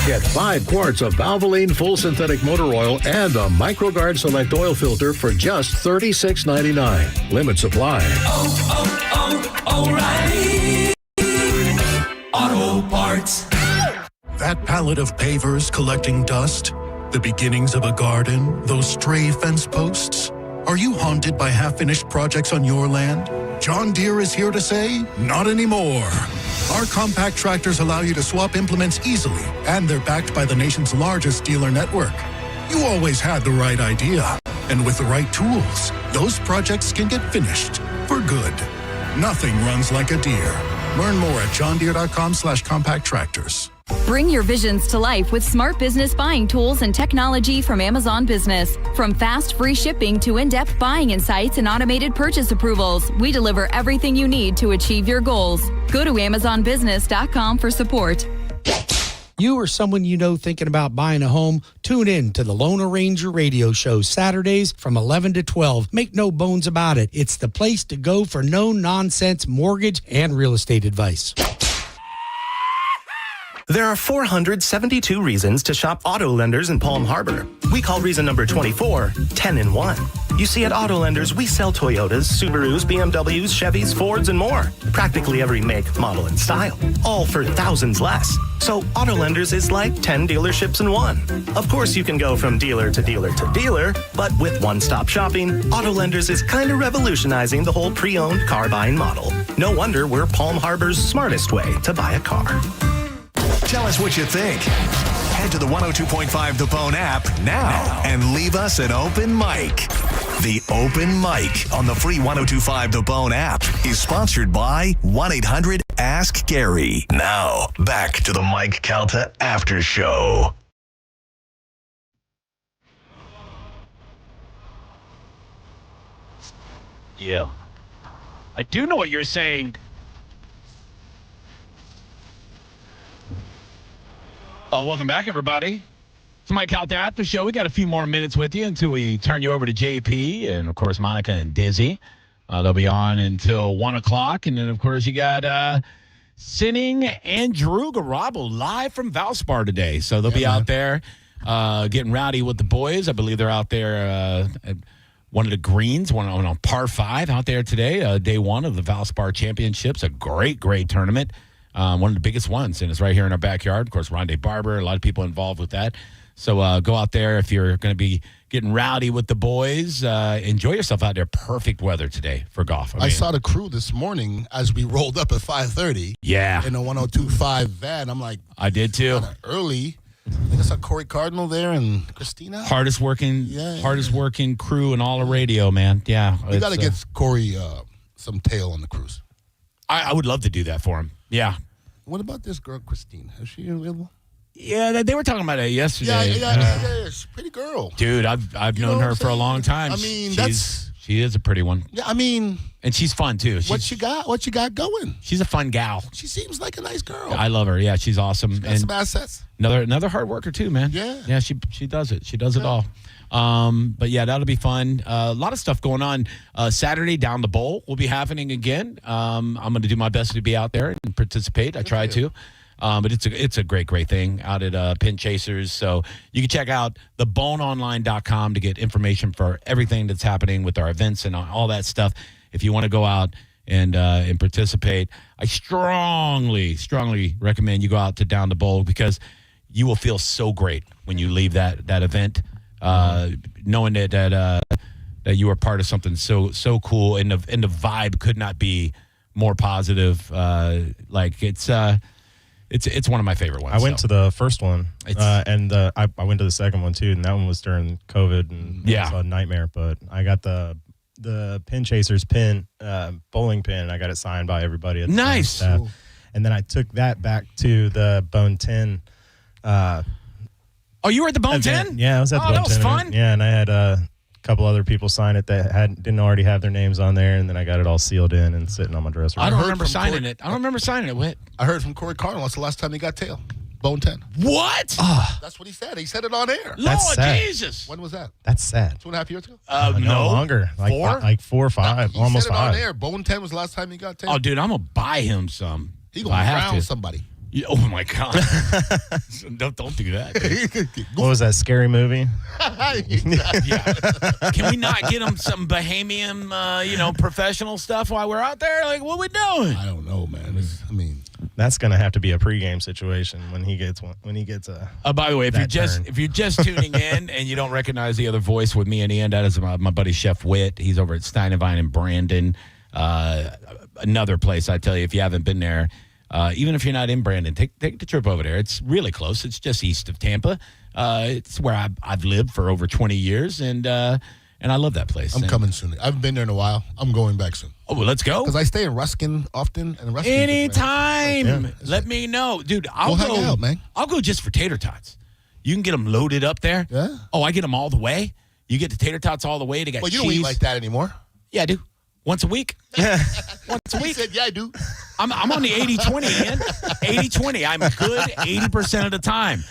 Get 5 quarts of Valvoline Full Synthetic Motor Oil and a MicroGuard Select Oil Filter for just $36.99. Limit supply. O'Reilly Auto Parts. That pallet of pavers collecting dust, the beginnings of a garden, those stray fence posts. Are you haunted by half-finished projects on your land? John Deere is here to say, not anymore. Our compact tractors allow you to swap implements easily, and they're backed by the nation's largest dealer network. You always had the right idea, and with the right tools, those projects can get finished for good. Nothing runs like a Deere. Learn more at johndeere.com/compact tractors. Bring your visions to life with smart business buying tools and technology from Amazon Business. From fast, free shipping to in-depth buying insights and automated purchase approvals, we deliver everything you need to achieve your goals. Go to AmazonBusiness.com for support. You or someone you know thinking about buying a home, tune in to the Lone Ranger radio show Saturdays from 11 to 12. Make no bones about it. It's the place to go for no-nonsense mortgage and real estate advice. There are 472 reasons to shop auto lenders in Palm Harbor. We call reason number 24, 10 in 1. You see, at auto lenders, we sell Toyotas, Subarus, BMWs, Chevys, Fords, and more. Practically every make, model, and style. All for thousands less. So auto lenders is like 10 dealerships in one. Of course, you can go from dealer to dealer to dealer, but with one-stop shopping, auto lenders is kind of revolutionizing the whole pre-owned car buying model. No wonder we're Palm Harbor's smartest way to buy a car. Tell us what you think. Head to the 102.5 The Bone app now and leave us an open mic. The Open Mic on the free 102.5 The Bone app is sponsored by 1-800-ASK-GARY. Now, back to the Mike Calta After Show. Yeah. I do know what you're saying. Welcome back, everybody. It's Mike Calta After Show. We got a few more minutes with you until we turn you over to JP and, of course, Monica and Dizzy. They'll be on until 1 o'clock. And then, of course, you got Sinning and Drew Garabo live from Valspar today. So they'll be out there getting rowdy with the boys. I believe they're out there at one of the greens, one on par 5 out there today, day 1 of the Valspar Championships. A great, great tournament. One of the biggest ones, and it's right here in our backyard. Of course, Rondé Barber, a lot of people involved with that. So go out there if you're going to be getting rowdy with the boys. Enjoy yourself out there. Perfect weather today for golf. I saw the crew this morning as we rolled up at 5:30. Yeah. In a 102.5 van. I'm like, I did too. Early. I think I saw Corey Cardinal there and Christina. Hardest working crew in all of radio, man. Yeah. We got to get Corey some tail on the cruise. I would love to do that for him. Yeah. What about this girl, Christine? Is she available? Yeah, they were talking about it yesterday. Yeah, she's a pretty girl. Dude, I've known her for a long time. I mean, she is a pretty one. Yeah, I mean, and she's fun too. What you got going? She's a fun gal. She seems like a nice girl. I love her. Yeah, she's awesome. She's got and some assets. Another hard worker too, man. Yeah, she does it. She does it all. But yeah, that'll be fun. A lot of stuff going on. Saturday down the bowl will be happening again. I'm going to do my best to be out there and participate. I try to. But it's a great thing out at Pin Chasers. So you can check out theboneonline.com to get information for everything that's happening with our events and all that stuff. If you want to go out and participate, I strongly recommend you go out to Down the Bowl because you will feel so great when you leave that event, knowing that you are part of something so cool, and the vibe could not be more positive. It's one of my favorite ones. I went to the first one, and I went to the second one too, and that one was during COVID, and it was a nightmare. But I got the Pin Chasers bowling pin. I got it signed by everybody at the staff. And then I took that back to the Bone 10. You were at the Bone 10? Yeah, I was at the Bone 10. That was fun. Yeah, and I had a couple other people sign it that didn't already have their names on there, and then I got it all sealed in and sitting on my dresser. I don't remember signing it. Whit. I heard from Corey Cardinal. That's the last time he got tail. Bone 10. What? That's what he said. He said it on air. Lord Jesus. When was that? That's sad. 2.5 years ago? No longer. Like 4 or 5. He almost said it 5. on air. Bone 10 was the last time he got tail. Oh, dude, I'm going to buy him some. He going to drown somebody. Oh, my God. Don't do that. What was that scary movie? Yeah. Can we not get him some Bahamian, professional stuff while we're out there? Like, what are we doing? I don't know, man. That's going to have to be a pregame situation when he gets a. By the way, if you're just tuning in and you don't recognize the other voice with me and Ian, that is my buddy Chef Witt. He's over at Steinevine in Brandon. Another place, I tell you, if you haven't been there. Even if you're not in Brandon, take the trip over there. It's really close. It's just east of Tampa. It's where I've lived for over 20 years, and I love that place. I'm coming soon. I haven't been there in a while. I'm going back soon. Oh, well, let's go. Because I stay in Ruskin often. And Ruskin anytime. Let me know. Dude, I'll go. Hang out, man. I'll go just for tater tots. You can get them loaded up there. Yeah. Oh, I get them all the way. You get the tater tots all the way. They got Well, you cheese. don't eat like that anymore. Yeah, I do. Once a week. Once a week. He said, yeah, I do. I'm on the 80-20, man. 80-20. I'm good 80% of the time.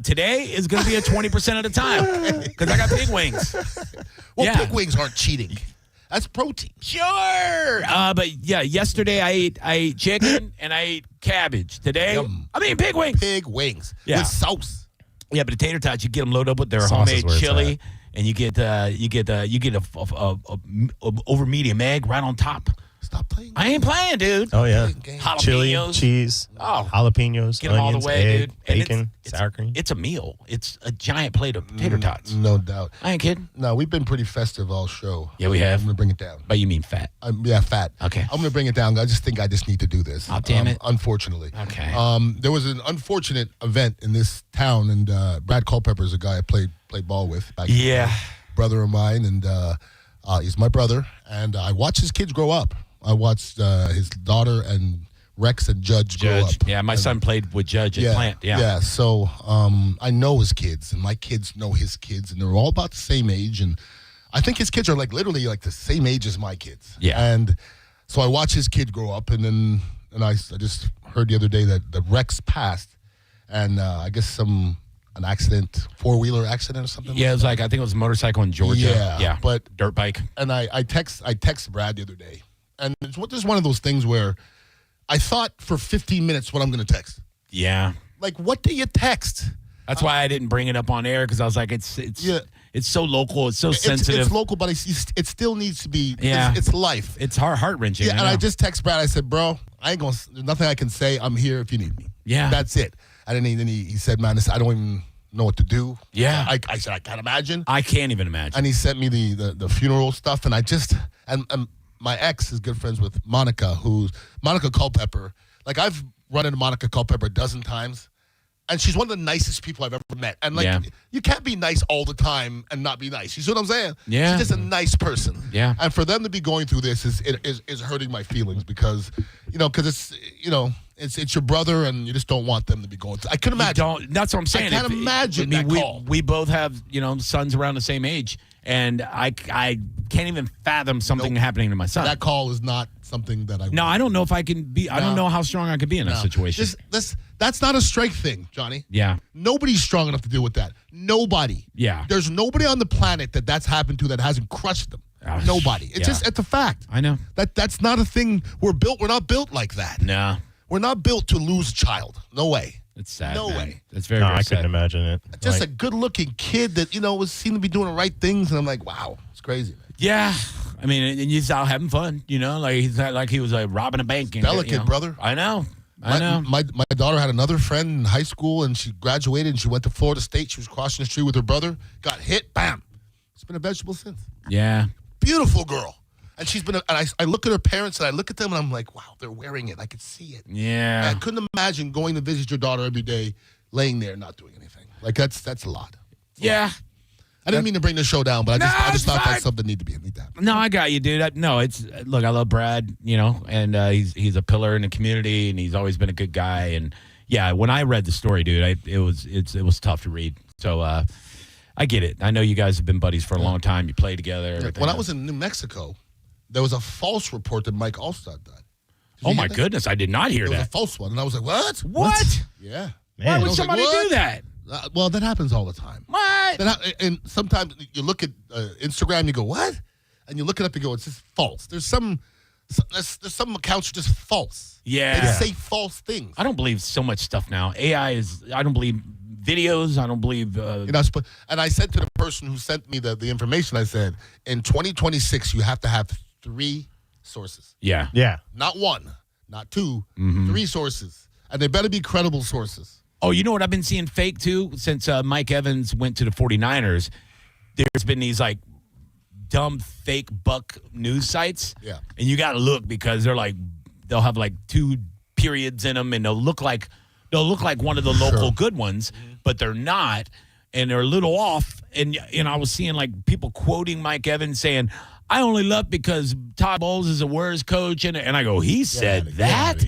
Today is going to be a 20% of the time because I got pig wings. Well, pig wings aren't cheating. That's protein. Sure. But yeah, yesterday I ate chicken and I ate cabbage. Today, I'm eating pig wings. Pig wings. Yeah. With sauce. Yeah, but the tater tots, you get them loaded up with their Sauce is homemade where it's chili, and you get a over medium egg right on top. Stop playing. I ain't playing, dude. Oh, yeah. Jalapenos. Chili, cheese, jalapenos, Get them onions, all the way, egg, dude. And bacon, sour cream. It's a meal. It's a giant plate of tater tots. No doubt. I ain't kidding. No, we've been pretty festive all show. Yeah, we have. I'm going to bring it down. But you mean fat? Yeah, fat. Okay. I'm going to bring it down. I just think I just need to do this. Oh, damn it. Unfortunately. Okay. There was an unfortunate event in this town, and Brad Culpepper is a guy I played ball with. Back Yeah. Brother of mine, and he's my brother, and I watched his kids grow up. I watched his daughter and Rex and Judge grow up. Yeah, my son played with Judge at Plant. Yeah. Yeah, so I know his kids, and my kids know his kids, and they're all about the same age, and I think his kids are literally the same age as my kids. Yeah. And so I watched his kid grow up, and I just heard the other day that Rex passed, and I guess an accident, 4-wheeler accident or something. Yeah, it was I think it was a motorcycle in Georgia. Yeah, but dirt bike. And I text Brad the other day, and this is one of those things where I thought for 15 minutes what I'm going to text. Yeah. Like, what do you text? That's why I didn't bring it up on air because I was like, it's so local, it's so sensitive. It's local, but it still needs to be. Yeah. It's life. It's heart wrenching. Yeah, and I just text Brad. I said, bro, there's nothing I can say. I'm here if you need me. Yeah, that's it. And then he said, man, I don't even know what to do. Yeah, I said I can't imagine. I can't even imagine. And he sent me the funeral stuff, and I just and my ex is good friends with Monica Culpepper. Like, I've run into Monica Culpepper a dozen times, and she's one of the nicest people I've ever met. And you can't be nice all the time and not be nice. You see what I'm saying? Yeah. She's just a nice person. Yeah. And for them to be going through this is hurting my feelings because it's your brother and you just don't want them to be going through. I couldn't imagine. That's what I'm saying. I can't imagine that call. We both have sons around the same age, and I can't even fathom something happening to my son. That call is not something that I. No, I don't know if I can be. I don't know how strong I could be in that situation. That's not a strength thing, Johnny. Yeah. Nobody's strong enough to deal with that. Nobody. Yeah. There's nobody on the planet that's happened to that hasn't crushed them. Nobody. It's a fact. I know. That's not a thing. We're not built like that. No. We're not built to lose a child. No way. It's sad. No man. way. It's very, very I sad. couldn't imagine it. Just a good-looking kid that seemed to be doing the right things, and I'm like, wow, it's crazy. Yeah. I mean, and he's out having fun, like he's not like he was robbing a bank. Delicate, brother. I know. My daughter had another friend in high school, and she graduated, and she went to Florida State. She was crossing the street with her brother, got hit, bam. It's been a vegetable since. Yeah. Beautiful girl. And she's been, I look at her parents, and I look at them, and I'm like, wow, they're wearing it. I could see it. Yeah. And I couldn't imagine going to visit your daughter every day, laying there, not doing anything. Like, that's a lot. Yeah. I didn't mean to bring the show down, but I just thought that's something that need to be. No, I got you, dude. Look, I love Brad, and he's a pillar in the community, and he's always been a good guy. And yeah, when I read the story, dude, it was tough to read. So I get it. I know you guys have been buddies for a long time. You play together. When I was in New Mexico, there was a false report that Mike Allstott died. Oh my goodness, I did not hear that. It was a false one, and I was like, what? What? Yeah. Man, why would somebody do that? Well, that happens all the time. What? And sometimes you look at Instagram, you go, what? And you look it up, you go, it's just false. There's some accounts just false. Yeah. They say false things. I don't believe so much stuff now. I don't believe videos. I don't believe. And I said to the person who sent me the information, I said, in 2026, you have to have 3 sources. Yeah. Yeah. Not 1, not 2, 3 sources. And they better be credible sources. Oh, you know what I've been seeing fake too? Since Mike Evans went to the 49ers, there's been these dumb fake buck news sites. Yeah. And you got to look because they'll have 2 periods in them, and they'll look like one of the local good ones, but they're not, and they're a little off. And I was seeing people quoting Mike Evans saying, I only left because Todd Bowles is a Warriors coach, and I go, he said that?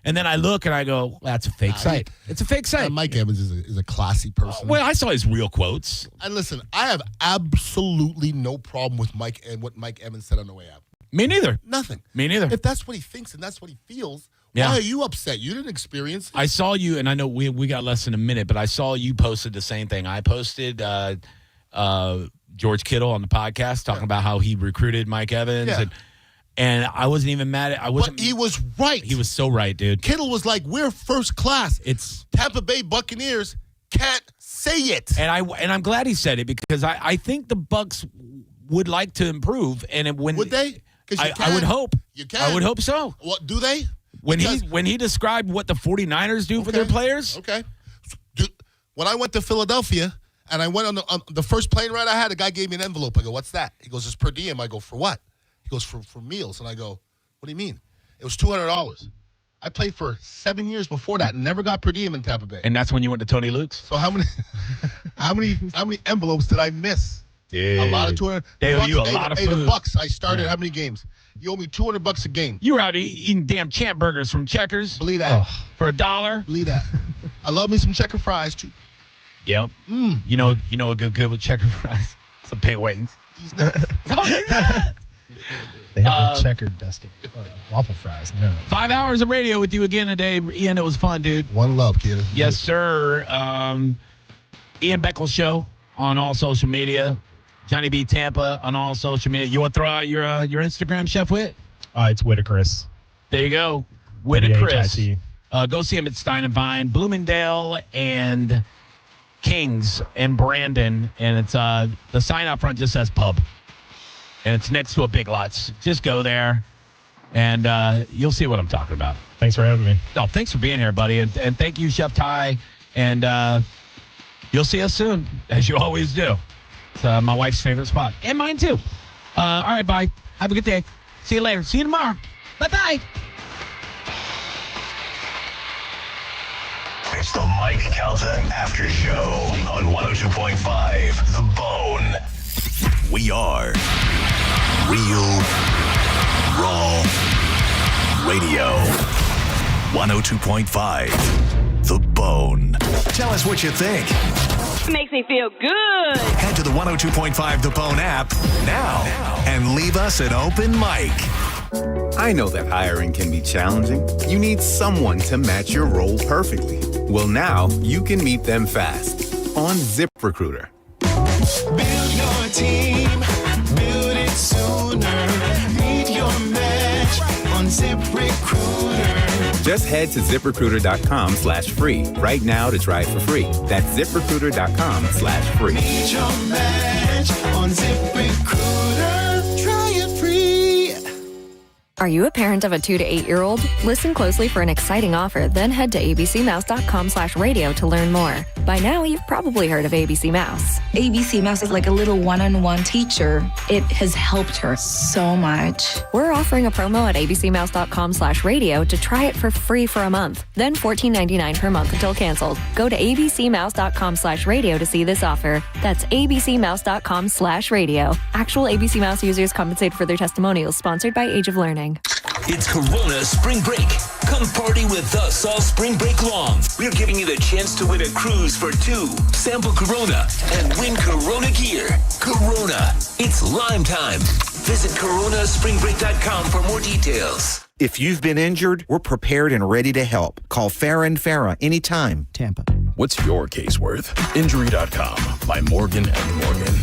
And then I look and I go, well, that's a fake site. It's a fake site. Mike Evans is a classy person. Well, I saw his real quotes. And listen, I have absolutely no problem with what Mike Evans said on the way out. Me neither. Nothing. Me neither. If that's what he thinks and that's what he feels, Yeah. Why are you upset? You didn't experience it. I saw you, and I know we got less than a minute, but I saw you posted the same thing. I posted George Kittle on the podcast talking about how he recruited Mike Evans, and I wasn't even mad at. But he was right. He was so right, dude. Kittle was like, "We're first class." It's Tampa Bay Buccaneers can't say it, and I'm glad he said it because I think the Bucs would like to improve, and would they? I would hope. You can. I would hope so. What do they? When he described what the 49ers do for their players. Okay. When I went to Philadelphia and I went on the first plane ride I had, a guy gave me an envelope. I go, "What's that?" He goes, "It's per diem." I go, "For what?" He goes, for meals. And I go, "What do you mean?" It was $200. I played for 7 years before that and never got per diem in Tampa Bay. And that's when you went to Tony Luke's? So how many envelopes did I miss? Dude, a lot of 200. They owe you a lot of food. The Bucs. I started how many games? You owe me $200 a game. You were out eating damn champ burgers from Checkers. Believe that. For $1. Believe that. I love me some checker fries too. Yep. You know what good with checker fries? Some pay wings. They have the checkered dusty waffle fries. No. 5 hours of radio with you again today, Ian. It was fun, dude. One love, kid. Yes, sir. Ian Beckles Show on all social media. Johnny B. Tampa on all social media. You want to throw out your Instagram, Chef Whit? It's Whitacris. There you go. Whitacris. WHIT. Go see him at Stein and Vine, Bloomingdale, and Kings and Brandon. And it's the sign out front just says pub. And it's next to a Big Lots. Just go there, and you'll see what I'm talking about. Thanks for having me. Oh, thanks for being here, buddy. And thank you, Chef Ty. And you'll see us soon, as you always do. It's my wife's favorite spot. And mine, too. All right, bye. Have a good day. See you later. See you tomorrow. Bye-bye. It's the Mike Calta Aftershow on 102.5 The Bone. We are Real Raw Radio. 102.5 The Bone. Tell us what you think. Makes me feel good. Head to the 102.5 The Bone app now and leave us an open mic. I know that hiring can be challenging. You need someone to match your role perfectly. Well, now you can meet them fast on ZipRecruiter. Build your team, build it sooner. Meet your match on ZipRecruiter. Just head to ZipRecruiter.com/free right now to try it for free. That's ZipRecruiter.com/free. Meet your match on ZipRecruiter. Try it free. Are you a parent of a 2 to 8 year old? Listen closely for an exciting offer, then head to abcmouse.com/radio to learn more. By now, you've probably heard of ABC Mouse. ABC Mouse is like a little one-on-one teacher. It has helped her so much. We're offering a promo at abcmouse.com/radio to try it for free for a month, then $14.99 per month until canceled. Go to abcmouse.com/radio to see this offer. That's abcmouse.com/radio. Actual ABC Mouse users compensated for their testimonials, sponsored by Age of Learning. It's Corona Spring Break. Come party with us all spring break long. We're giving you the chance to win a cruise for two. Sample Corona and win Corona gear. Corona. It's Lime time. Visit coronaspringbreak.com for more details. If you've been injured, we're prepared and ready to help. Call Farah and Farah anytime. Tampa. What's your case worth? Injury.com by Morgan & Morgan.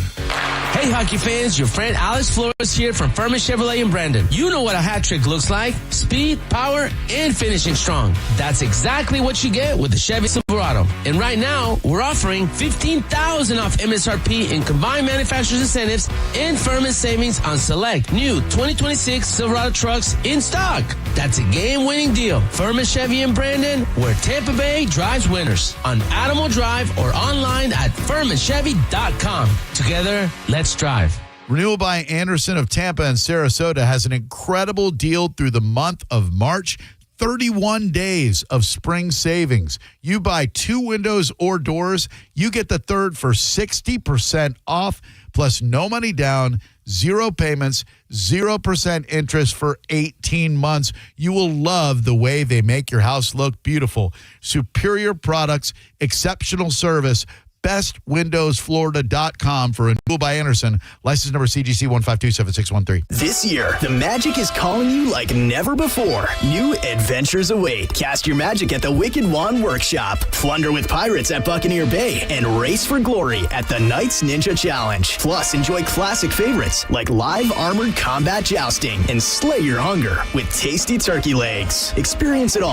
Hey, hockey fans, your friend Alex Flores here from Furman Chevrolet in Brandon. You know what a hat trick looks like. Speed, power, and finishing strong. That's exactly what you get with the Chevy Silverado. And right now, we're offering $15,000 off MSRP in combined manufacturer's incentives and Furman savings on select new 2026 Silverado trucks in stock. That's a game-winning deal. Furman Chevy in Brandon, where Tampa Bay drives winners. On Adamo Drive or online at FurmanChevy.com. Together, let's drive. Renewal by Anderson of Tampa and Sarasota has an incredible deal through the month of March. 31 days of spring savings. You buy 2 windows or doors, you get the third for 60% off, plus no money down, 0 payments, 0% interest for 18 months. You will love the way they make your house look beautiful. Superior products, exceptional service, bestwindowsflorida.com for Renewal by Anderson. License number CGC 1527613. This year, the magic is calling you like never before. New adventures await. Cast your magic at the Wicked Wand Workshop. Plunder with pirates at Buccaneer Bay. And race for glory at the Knights Ninja Challenge. Plus, enjoy classic favorites like live armored combat jousting and slay your hunger with tasty turkey legs. Experience it all